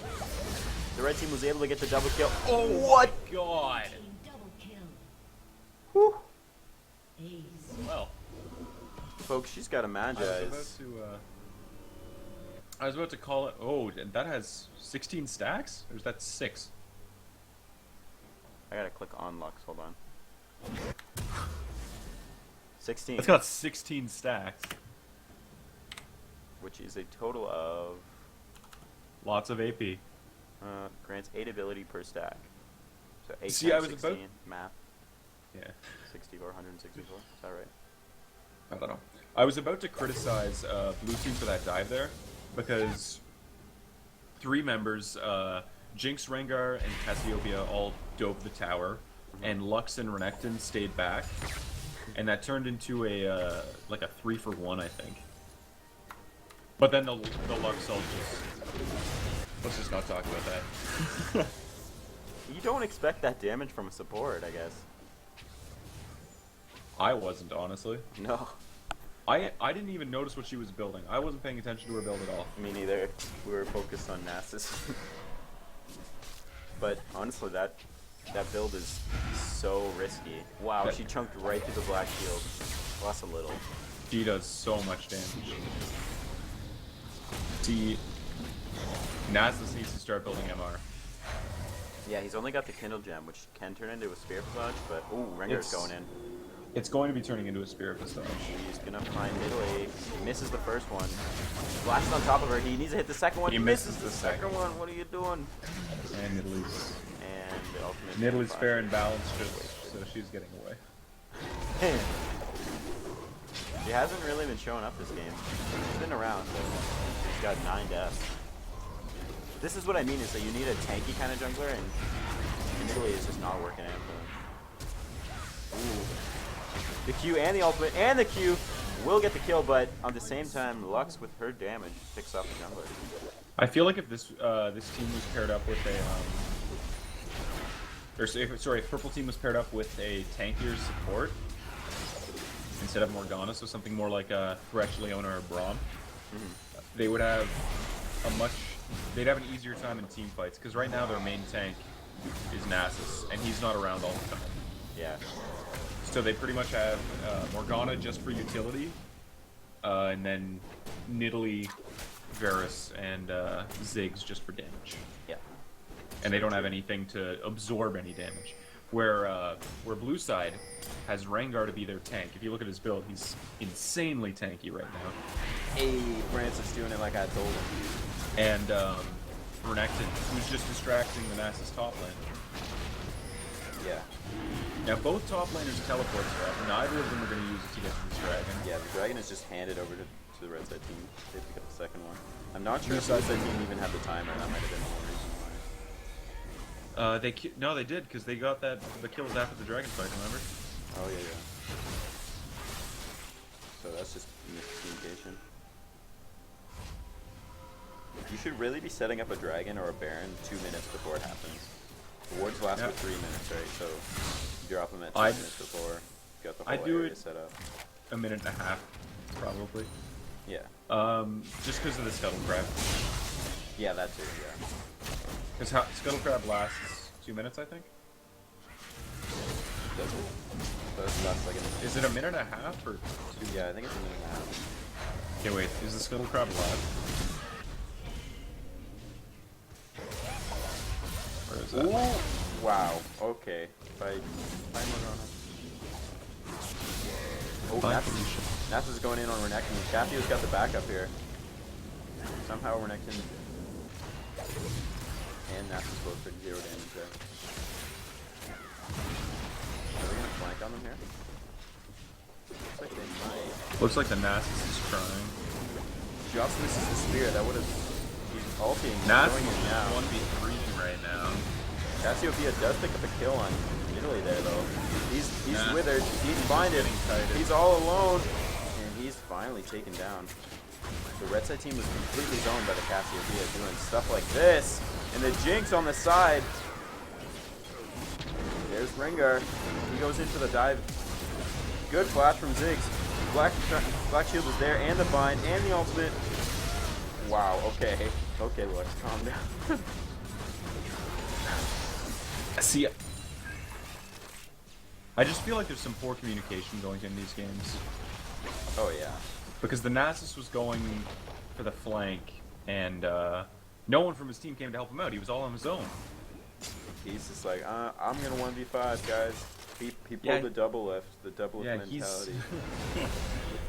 The red team was able to get the double kill. Oh, what? God! Team double kill. Whew. Ace. Well, Folks, she's got a manja. I was about to call it. Oh, and that has 16 stacks? Or is that 6? I gotta click on Lux. Hold on. 16. It's got 16 stacks. Which is a total of Lots of AP. grants 8 ability per stack. So 8 See, times I was 16, about- math, Yeah. 64, 164. Is that right? I don't know. I was about to criticize Blue Team for that dive there, because 3 members, Jinx, Rengar, and Cassiopeia all dove the tower, and Lux and Renekton stayed back, and that turned into a like a 3-for-1, I think. But then the Lux all just... Let's just not talk about that. You don't expect that damage from a support, I guess. I wasn't, honestly. No, I didn't even notice what she was building. I wasn't paying attention to her build at all. me neither. We were focused on Nasus. But honestly, that build is so risky. Wow, she chunked right through the black shield. Lost a little. She does so much damage. See, Nasus needs to start building MR. Yeah, he's only got the Kindle Gem, which can turn into a Spear Visage, but ooh, Rengar's It's- going in. It's going to be turning into a Spirit Visage. He's gonna find middle A. Misses the first one. Flashes on top of her. He needs to hit the second one. He misses misses the the second second. one. What are you doing? And Nidalee's. And the ultimate. Nidalee's flash. fair and balanced, just so she's getting away. She hasn't really been showing up this game. She's been around, but she's got 9 deaths. This is what I mean, is that you need a tanky kind of jungler, and Italy is just not working out for them. Ooh. The Q and the ultimate and the Q will get the kill, but at the same time, Lux with her damage picks off the jungler. I feel like if this this team was paired up with if Purple Team was paired up with a tankier support instead of Morgana, so something more like a Thresh, Leona, or Braum, they would have they'd have an easier time in team fights, because right now their main tank is Nasus, and he's not around all the time. Yeah. So they pretty much have Morgana just for utility, and then Nidalee, Varus, and Ziggs just for damage. Yeah. And they don't have anything to absorb any damage. where blue side has Rengar to be their tank. If you look at his build, he's insanely tanky right now. Hey, Francis doing it like I told him. And Renekton, who's just distracting the Nasus top lane. Yeah. Now both top laners teleport stuff. Neither of them are going to use it to get to this dragon. Yeah, the dragon is just handed over to the red side team. They pick up the second one. I'm not sure Blue if the red side side team even had the timer. That might have been the whole reason why. No, they did because they got the kills after the dragon fight. Remember? Oh yeah, yeah. So that's just miscommunication. You should really be setting up a dragon or a baron 2 minutes before it happens. The wards last for 3 minutes, right? So you drop them at 2 minutes before. You got the whole area set up. A minute and a half, probably. Yeah. Just because of the scuttle crab. Yeah, that too. Yeah. Because scuttle crab lasts 2 minutes, I think. Does it? That's like an. Is it a minute and a half or 2? Yeah, I think it's a minute and a half. Okay, wait. Is the scuttle crab alive? Where is that? Ooh. Wow. Okay. Find Morgana. Oh, Nasus is going in on Renekton. Cathio's got the backup here. Somehow Renekton and Nasus both took 0 damage there. Are they gonna flank on them here? Looks like they might. Looks like the Nasus is trying. She also misses the spear. That would have. He's ulting. Nasus Going in is now. 1v3 right now. Cassiopeia does pick up a kill on Italy there though. He's Nah. withered, he's blinded, he's all alone, and he's finally taken down. The red side team was completely zoned by the Cassiopeia doing stuff like this, and the Jinx on the side. There's Rengar. He goes into the dive. Good flash from Ziggs. Black Shield is there, and the bind, and the ultimate. Wow, okay. Okay, Lux, calm down. See, I just feel like there's some poor communication going in these games. Oh yeah. Because the Nasus was going for the flank, and no one from his team came to help him out. He was all on his own. He's just like, I'm gonna 1v5, guys. He pulled Yeah. the double lift, the double lift Yeah, mentality.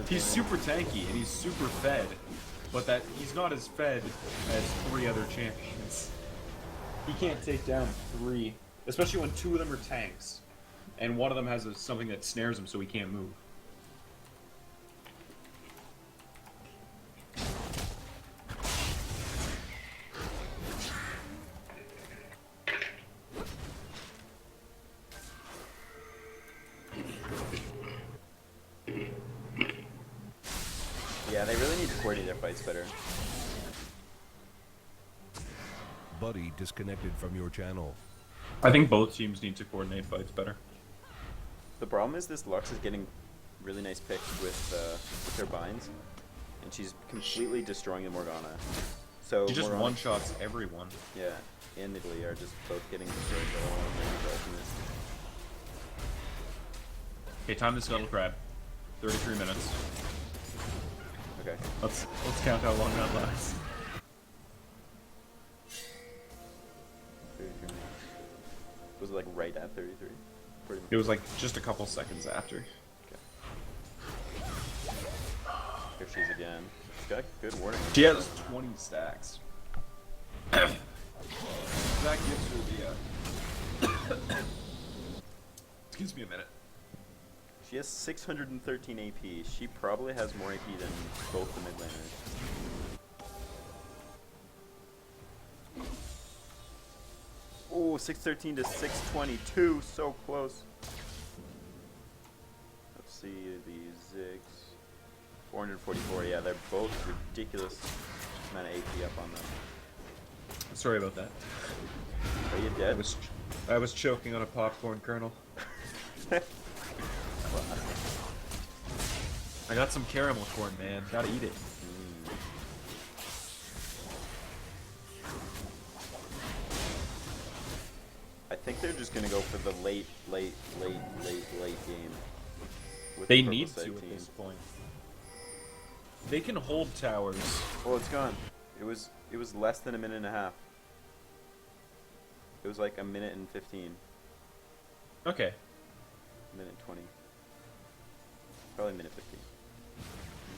He's super tanky and he's super fed, but that he's not as fed as 3 other champions. He can't take down 3, especially when 2 of them are tanks, and one of them has something that snares him so he can't move. Yeah, they really need to coordinate their fights better. Buddy disconnected from your channel. I think both teams need to coordinate fights better. The problem is this Lux is getting really nice picks with her binds, and she's completely destroying the Morgana. So He just Morgana, one-shots everyone. Yeah, and Italy are just both getting destroyed by the one of the ultimates. Okay, time to scuttle crab. 33 minutes. Okay. Let's count how long that lasts. 33 minutes. Was it like right at 33? Pretty much. It was like just a couple seconds after. Okay. Here she is again. She's got good warning. She has 20 stacks. That gives her the. Excuse me a minute. She has 613 AP. She probably has more AP than both the mid laners. Oh, 613 to 622, so close. Let's see the Ziggs. 444, yeah, they're both ridiculous amount of AP up on them. Sorry about that. Are you dead? I was choking on a popcorn kernel. I got some caramel corn, man. Gotta eat it. I think they're just gonna go for the late game. With They the need purple to side at team. this point. They can hold towers. Well, it's gone. It was less than a minute and a half. It was like a minute and 15. Okay. Minute 20. Probably minute 15.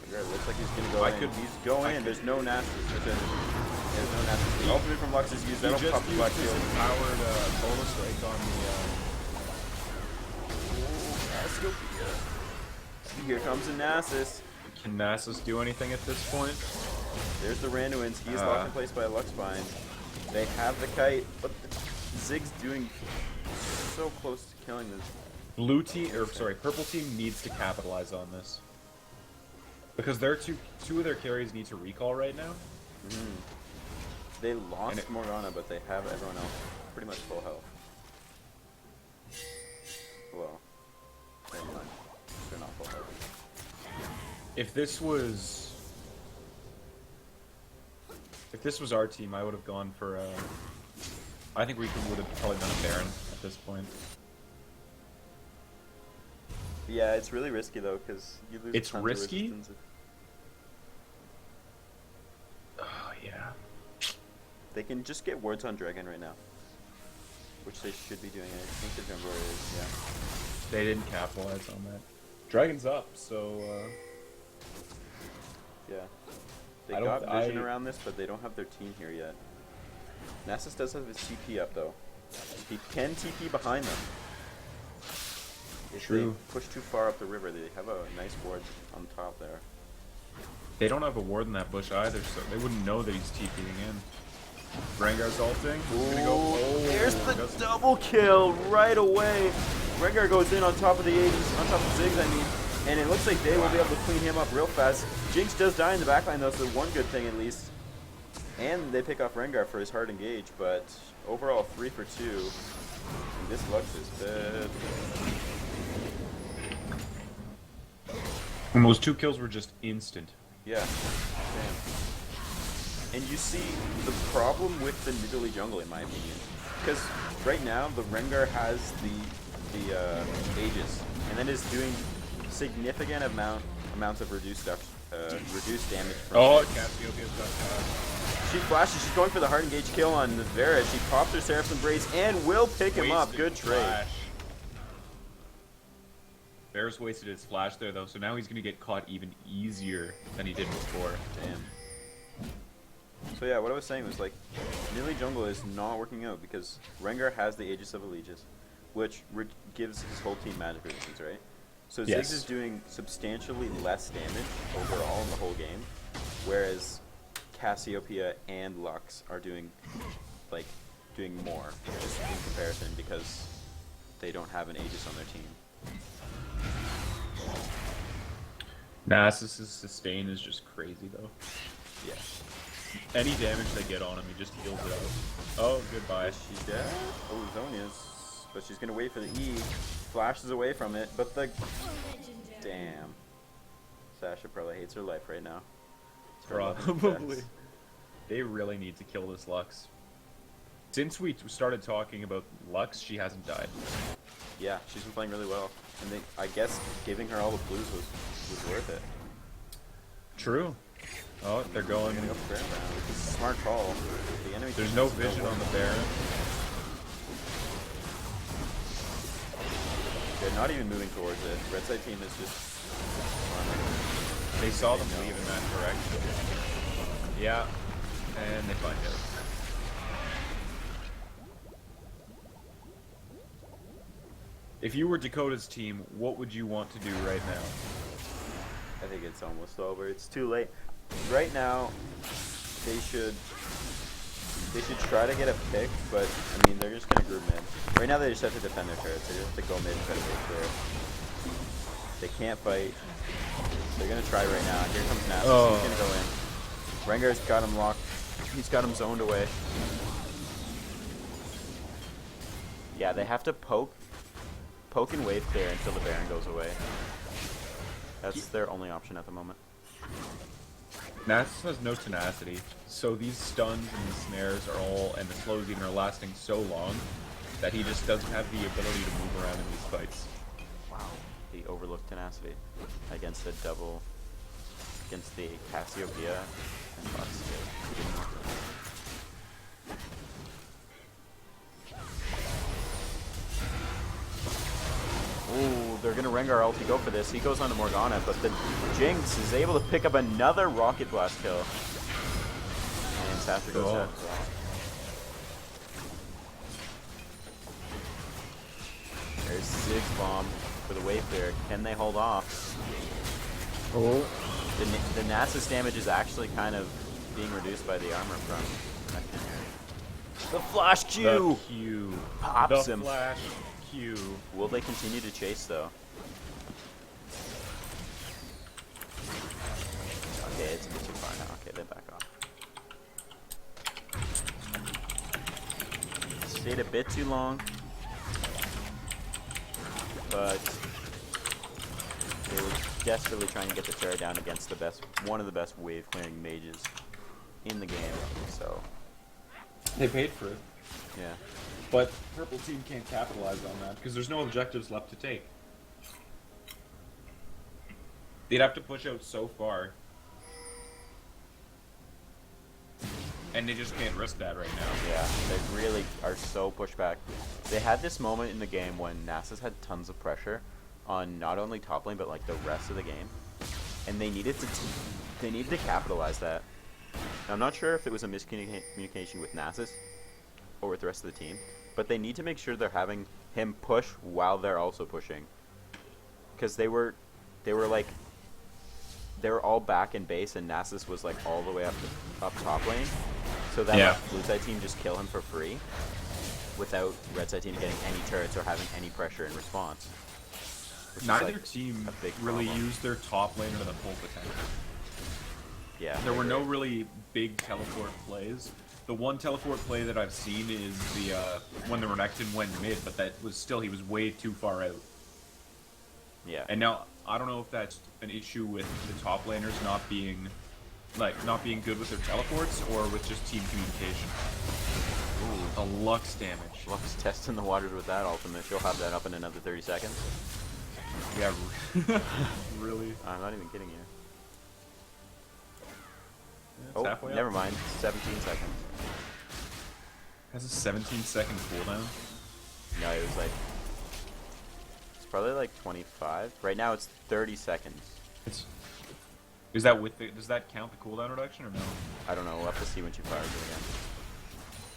It looks like he's gonna go I in. could- He's going in. There's no Nasus. There's no Nasus. The ultimate from Lux is used. He That'll just pop the used black his shield. empowered bonus strike on Here comes the Nasus. Can Nasus do anything at this point? There's the Randuin's. He is locked in place by a Lux Bind. They have the kite, but Zig's doing so close to killing this. Purple team needs to capitalize on this. Because their two of their carries need to recall right now. They lost it- Morgana, but they have everyone else pretty much full health. Well, never mind. They're not full health. If this was our team, I would have gone for I think we would have probably done a Baron at this point. Yeah, it's really risky though, because you lose. It's tons of risky? resistance. Oh yeah. They can just get wards on Dragon right now, which they should be doing. I think the jungler is. Yeah. They didn't capitalize on that. Dragon's up, so Yeah. They I got don't- vision I- around this, but they don't have their team here yet. Nasus does have his TP up though. He can TP behind them. If True. they push too far up the river, they have a nice ward on top there. they don't have a ward in that bush either, so they wouldn't know that he's TPing in. Rengar's ulting. He's gonna go. There's the doesn't- double kill right away. Rengar goes in on top of the Aegis, on top of Ziggs, I mean, and it looks like they will be able to clean him up real fast. Jinx does die in the backline though, so one good thing at least. And they pick off Rengar for his hard engage, but overall 3 for 2. This Lux is bad. And those 2 kills were just instant. Yeah. Damn. And you see the problem with the Nidalee jungle, in my opinion, because right now the Rengar has the Aegis, and then is doing significant amounts of reduced damage from. Oh, Ziggs. Cassiopeia's got She flashes. She's going for the hard engage kill on Vera. She pops her Seraph's Embrace and will pick him up. wasted Good trade. flash. Bears wasted his flash there though, so now he's gonna get caught even easier than he did before. Damn. So yeah, what I was saying was like, Nidalee jungle is not working out because Rengar has the Aegis of Allegiance, which gives his whole team magic resistance, right? So Yes. Ziggs is doing substantially less damage overall in the whole game, whereas Cassiopeia and Lux are doing more just in comparison because they don't have an Aegis on their team. Nasus's sustain is just crazy though. Yeah. Any damage they get on him, he just heals it out. Oh, goodbye. Is she dead? Oh, Zhonya's. But she's gonna wait for the E. Flashes away from it, but the... Damn. Sasha probably hates her life right now. It's her love and Probably. sex. They really need to kill this Lux. Since we started talking about Lux, she hasn't died. Yeah, she's been playing really well. And they, I guess giving her all the blues was worth it. True. Oh, they're going. They're gonna go for Baron now, which is a smart call. The enemy There's team no has vision ward. on the Baron. They're not even moving towards it. Red side team is just... They saw them leave in that direction. Yeah, and they find out. If you were Dakota's team, what would you want to do right now? I think it's almost over. It's too late. Right now, they should try to get a pick, but I mean they're just gonna group mid. Right now they just have to defend their turrets. They just have to go mid and try to make clear. They can't fight. They're gonna try right now. Here comes Nasus. Oh. He's gonna go in. Rengar's got him locked. He's got him zoned away. Yeah, they have to poke and wave clear until the Baron goes away. That's their only option at the moment. Nasus has no tenacity, so these stuns and these snares are all, and the slows even are lasting so long that he just doesn't have the ability to move around in these fights. Wow. He overlooked tenacity against the Cassiopeia and Lux. He didn't want to. they're gonna Rengar ulti go for this. He goes on to Morgana, but the Jinx is able to pick up another Rocket Blast kill. And Sasha goes Cool. out as well. There's Ziggs Bomb for the wave clear. Can they hold off? Oh. The Nasus damage is actually kind of being reduced by the armor from Nectin here. The Flash Q! The Q. Pops the him. Flash Q. Will they continue to chase though? Okay, it's a bit too far now. Okay, they back off. Stayed a bit too long, but they were desperately trying to get the turret down against one of the best wave clearing mages in the game. So They paid for it. yeah, But purple team can't capitalize on that because there's no objectives left to take. They'd have to push out so far. And they just can't risk that right now. yeah, they really are so pushed back. They had this moment in the game when Nasus had tons of pressure on not only top lane but like the rest of the game, and they needed to capitalize that. Now, I'm not sure if it was a miscommunication with Nasus or with the rest of the team, but they need to make sure they're having him push while they're also pushing, because they were all back in base and Nasus was like all the way up top lane, so that Yeah. blue side team just kill him for free without red side team getting any turrets or having any pressure in response. Which is, Neither like, team a big really problem. used their top laner to the full potential. Yeah, There I were no agree. really big teleport plays. The one teleport play that I've seen is the when the Renekton went mid, but that was still, he was way too far out. Yeah. And now I don't know if that's an issue with the top laners not being good with their teleports or with just team communication. Ooh, the Lux damage. Lux testing the waters with that ultimate. She'll have that up in another 30 seconds. Yeah, really. I'm not even kidding you. It's Oh, halfway never up. mind. 17 seconds. Has a 17-second cooldown. No, it was like... It's probably like 25. Right now it's 30 seconds. Is that with the? Does that count the cooldown reduction or no? I don't know. We'll have to see when she fires it again.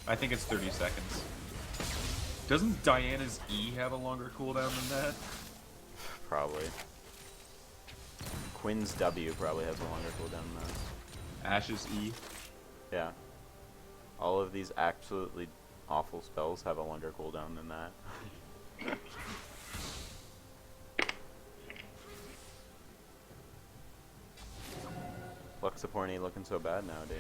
I think it's 30 seconds. Doesn't Diana's E have a longer cooldown than that? Probably. Quinn's W probably has a longer cooldown than that. Ash's E. Yeah. All of these absolutely awful spells have a longer cooldown than that. Luxaporni looking so bad nowadays.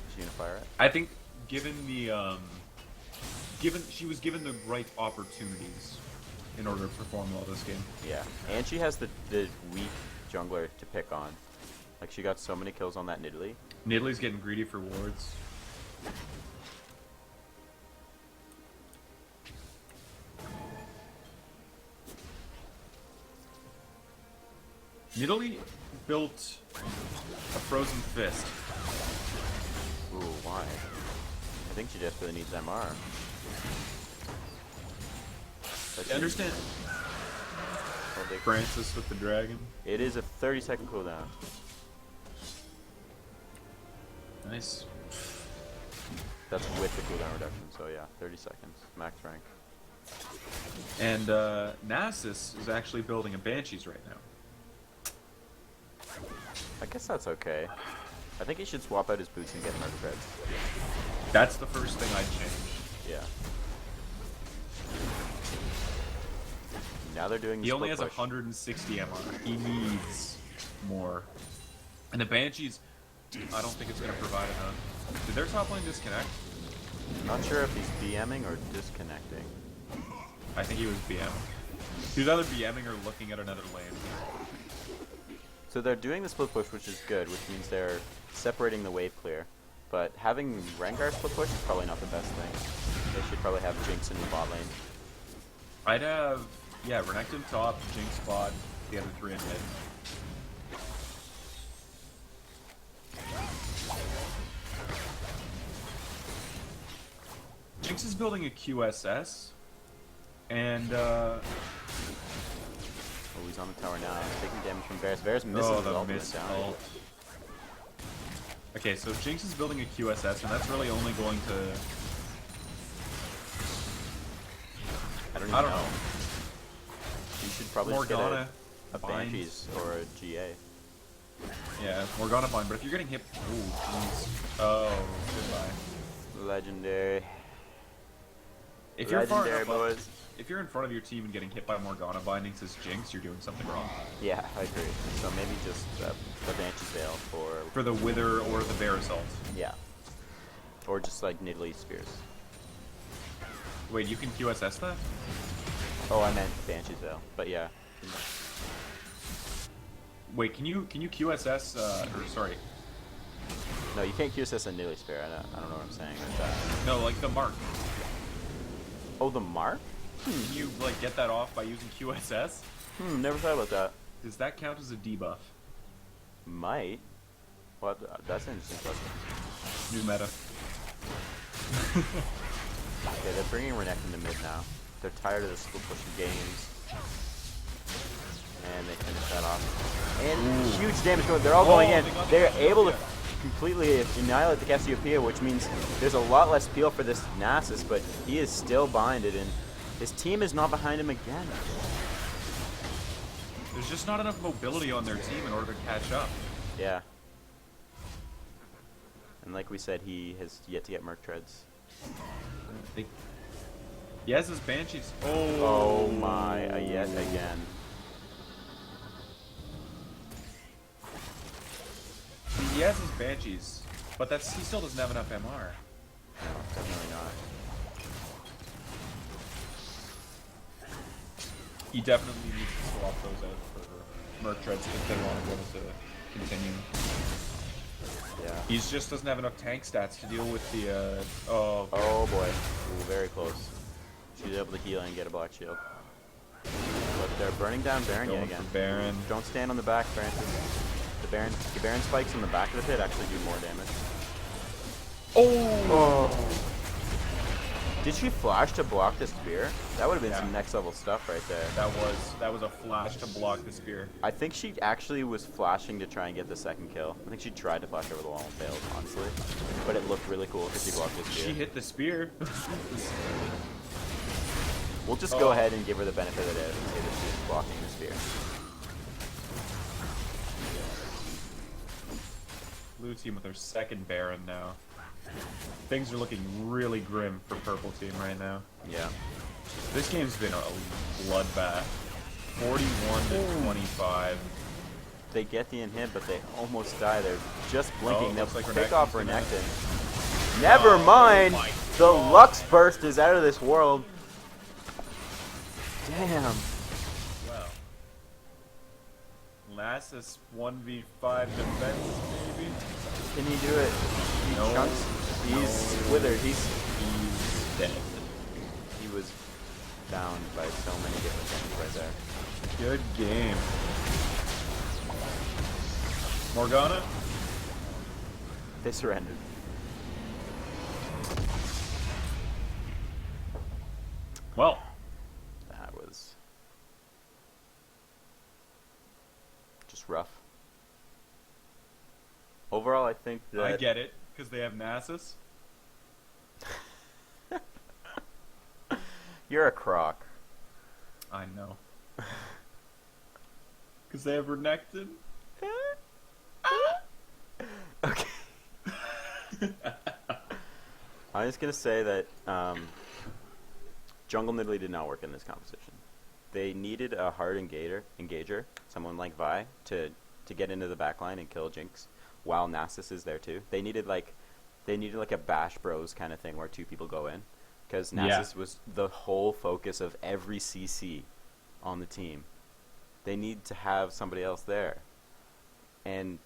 Is she gonna fire it? I think given the she was given the right opportunities in order to perform well this game. Yeah. And she has the weak jungler to pick on. Like, she got so many kills on that Nidalee. Nidalee's getting greedy for wards. Nidalee built a frozen fist. Ooh, why? I think she desperately needs MR. But I she- understand well, they- Francis with the dragon. It is a 30-second cooldown. Nice. That's with the cooldown reduction, so yeah, 30 seconds. Max rank. And Nasus is actually building a Banshees right now. I guess that's okay. I think he should swap out his boots and get murder treads. That's the first thing I'd change. Yeah. Now they're doing the He only has split push. 160 MR. He needs more. And the Banshees, I don't think it's going to provide enough. Did their top lane disconnect? Not sure if he's BMing or disconnecting. I think he was BM. He was either BMing or looking at another lane. So they're doing the split push, which is good, which means they're separating the wave clear. But having Rengar split push is probably not the best thing. They should probably have Jinx in the bot lane. I'd have, yeah, Renekton top, Jinx bot, the other three in mid. Jinx is building a QSS, And Oh, he's on the tower now. Taking damage from Varus. Varus misses oh, his the ultimate missed down. ult. Okay, so Jinx is building a QSS, and that's really only going to. I don't I don't know. know. You should probably just Morgana get a binds. Banshees or a GA. Yeah, Morgana bind, but if you're getting hit. Ooh, jeez. Oh, goodbye. Legendary. If you're far Legendary, enough up, boys. if you're in front of your team and getting hit by Morgana bindings as Jinx, you're doing something wrong. Yeah, I agree. So maybe just a Banshee's Veil For the Wither or the Bear Assault. yeah. Or just like Nidalee Spears. Wait, you can QSS that? Oh, I meant Banshee's Veil. But yeah. Wait, can you QSS? Or sorry, No, you can't QSS a Nidalee Spear. I don't know what I'm saying with that. no, like the mark. Oh, the mark? Can you like get that off by using QSS? Never thought about that. Does that count as a debuff? Might. Well, that's an interesting question. New meta. Okay, they're bringing Renekton to mid now. They're tired of the split pushing games. And they finish that off. And huge damage going. They're all going in. they got the They're Cassiopeia. able to completely annihilate the Cassiopeia, which means there's a lot less peel for this Nasus, but he is still binded, and his team is not behind him again. There's just not enough mobility on their team in order to catch up. Yeah. And like we said, he has yet to get Merc Treads. He has his Banshees. Oh my, yet again. He has his Banshees, but he still doesn't have enough MR. No, definitely not. He definitely needs to swap those out for Merc Treads if they want him to continue. Yeah. He just doesn't have enough tank stats to deal with the, oh. Oh boy. Ooh, very close. She's able to heal and get a black shield. But they're burning down Baron yet Going again. for Baron. Don't stand on the back, Francis. The Baron spikes on the back of the pit actually do more damage. Oh! Did she flash to block the spear? That would have been Yeah. some next level stuff right there. That was a flash to block the spear. I think she actually was flashing to try and get the second kill. I think she tried to flash over the wall and failed, honestly. But it looked really cool because she blocked the spear. She hit the spear. We'll just go ahead and give her the benefit of the doubt and say that she's blocking the spear. Blue team with their second Baron now. Things are looking really grim for purple team right now. Yeah. This game's been a bloodbath. 41 to 25. They get the inhib, but they almost die. They're just blinking. They'll looks like pick off Renekton's gonna- Renekton. Never mind! my The Lux Burst is out of this world. Damn. Well. Nasus 1v5 defense, maybe? Can he do it? He No. chunks. He's No. withered. He's He's dead. he was bound by so many different things right there. Good game. Morgana? They surrendered. Well, That was just rough. Overall, I think that I get it, because they have Nasus. you're a croc. I know. Because they have Renekton. Okay. I'm just gonna say that Jungle Nidalee did not work in this composition. They needed a hard engager, someone like Vi, to get into the backline and kill Jinx, while Nasus is there too. They needed like a Bash Bros kind of thing where two people go in, because Nasus was the whole focus of every CC on the team. They need to have somebody else there, and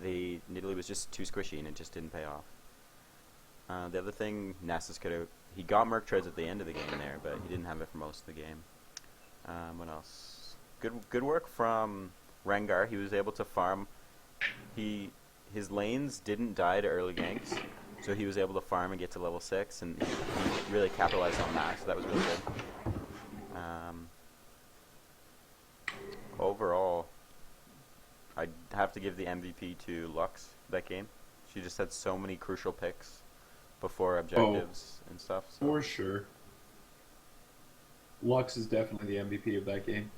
Nidalee was just too squishy and it just didn't pay off. The other thing, Nasus he got Merc Treads at the end of the game there, but he didn't have it for most of the game. What else? Good work from Rengar. He was able to farm. His lanes didn't die to early ganks, so he was able to farm and get to level 6, and he really capitalized on that, so that was really good. I'd have to give the MVP to Lux that game. She just had so many crucial picks before objectives and stuff. So. For sure. Lux is definitely the MVP of that game.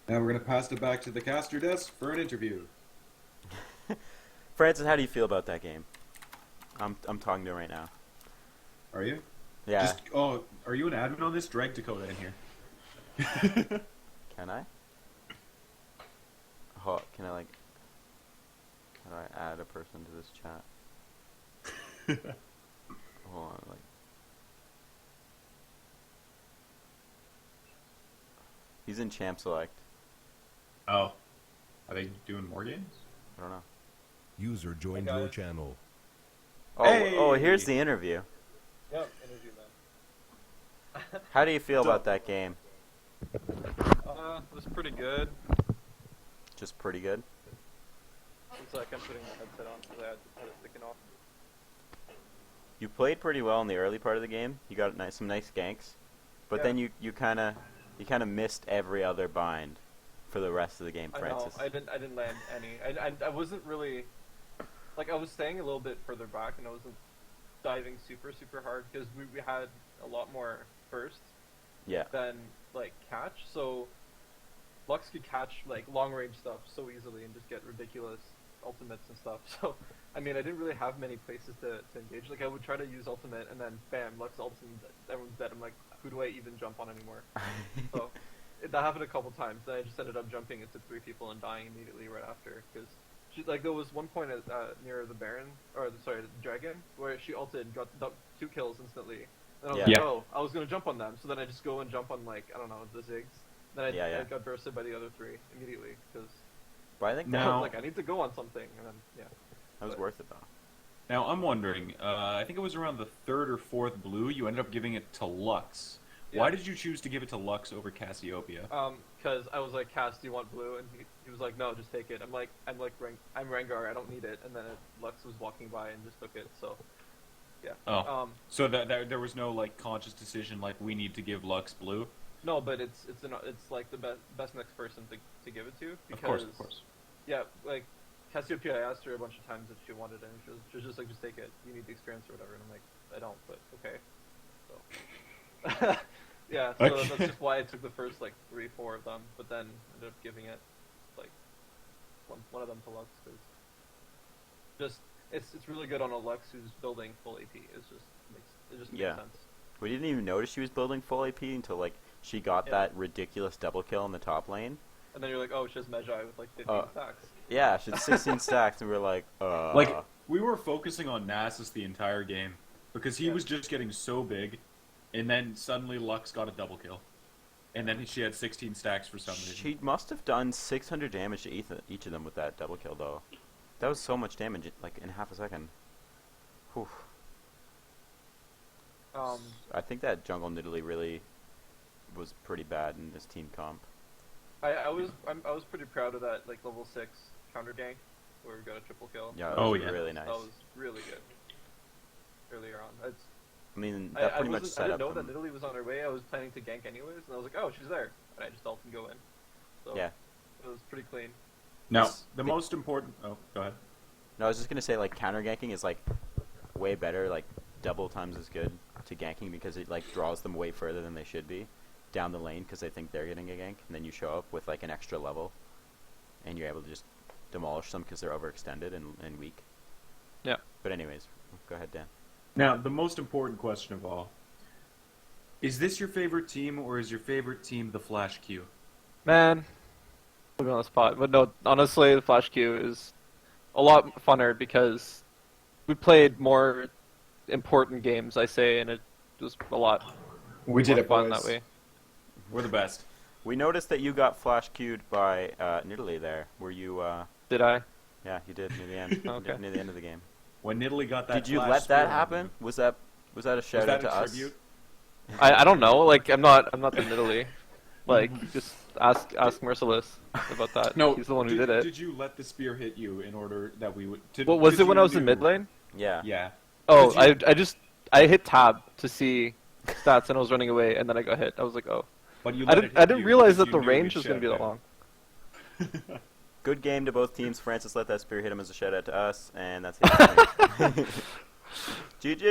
Now we're going to pass it back to the caster desk for an interview. Francis, how do you feel about that game? I'm talking to him right now. Are you? Yeah. Are you an admin on this? Drag Dakota in here. Can I? Oh, can I like? How do I add a person to this chat? Hold on, like. He's in champ select. Oh. Are they doing more games? I don't know. User joined your channel. Oh, oh, here's the interview. Yep, interview man. How do you feel about that game? It was pretty good. Just pretty good. It's like I'm putting my headset on because I had it sticking off. You played pretty well in the early part of the game. You got some nice ganks, but Yeah. then you kind of missed every other bind for the rest of the game, Francis. I know. I didn't land any. I wasn't really like I was staying a little bit further back and I wasn't diving super hard because we had a lot more bursts Yeah. than like catch. So Lux could catch like long range stuff so easily and just get ridiculous ultimates and stuff. So I mean I didn't really have many places to engage. Like I would try to use ultimate and then bam, Lux ults and everyone's dead. I'm like, who do I even jump on anymore? So that happened a couple times. Then I just ended up jumping into 3 people and dying immediately right after because like there was one point near the Baron or the dragon where she ulted and got 2 kills instantly. And I was Yeah. like, Yeah. oh, I was gonna jump on them. So then I just go and jump on like I don't know the Ziggs. Then I got bursted by the other 3 immediately because But I think I Now- was like I need to go on something and then yeah. that was worth it though. Now, I'm wondering, I think it was around the 3rd or 4th blue, you ended up giving it to Lux. Yeah. Why did you choose to give it to Lux over Cassiopeia? Because I was like, Cass, do you want blue? And he was like, no, just take it. I'm Rengar, I don't need it. And then Lux was walking by and just took it. So, yeah. Oh. So there was no, like, conscious decision, like, we need to give Lux blue? No, but it's like the best next person to give it to. Because, Of course. Yeah, like Cassiopeia, I asked her a bunch of times if she wanted it, and she was just like, just take it. You need the experience or whatever. And I'm like, I don't, but okay. So. Yeah, so Okay. that's just why I took the first like 3-4 of them, but then ended up giving it like one of them to Lux because just it's really good on a Lux who's building full AP. It just makes Yeah. sense. We didn't even notice she was building full AP until like she got Yeah. that ridiculous double kill in the top lane. And then you're like, oh, she has Magi with like 15 stacks. Yeah, she had 16 stacks, and we were like, Like, we were focusing on Nasus the entire game, because he Yeah. was just getting so big, and then suddenly Lux got a double kill. And then she had 16 stacks for some reason. She must have done 600 damage to each of them with that double kill, though. That was so much damage, like in half a second. Whew. I think that jungle Nidalee really was pretty bad in this team comp. I was pretty proud of that like level 6 counter gank where we got a triple kill. Yeah, that Oh, was yeah. really nice. That was really good. Earlier on, I mean, that pretty much I set didn't up know that them. Nidalee was on her way. I was planning to gank anyways, and I was like, oh, she's there, and I just ult and go in. So Yeah. it was pretty clean. Now, It's- the most important... Oh, go ahead. No, I was just gonna say, like, counter ganking is like way better, like double times as good to ganking because it like draws them way further than they should be down the lane because they think they're getting a gank, and then you show up with like an extra level, and you're able to just demolish them because they're overextended and weak. Yeah. But anyways, go ahead, Dan. Now, the most important question of all. Is this your favorite team, or is your favorite team the Flash Q? Man, put me on the spot, but no, honestly, the Flash Q is a lot funner because we played more important games, I say, and it was a lot We more fun that way. We're the best. We noticed that you got flash queued by Nidalee there. Were you? Did I? Yeah, you did near the end. Okay. Near the end of the game. When Nidalee got that Did you Flash let that spear- happen? Was that a Was shout that out to a us? tribute? I don't know. Like I'm not the Nidalee. Like just ask Merciless about that. No, he's the one who did it. Did you let the spear hit you in order that we would... What was because it when you I was in knew- mid lane? Yeah. Yeah. Oh, Because I hit tab to see stats and I was running away and then I got hit. I was like, oh. But you I let didn't. it I hit didn't you realize because that the you knew he'd range was gonna be that shut long. Good game to both teams. Francis let that spear hit him as a shout out to us, and that's it. GG.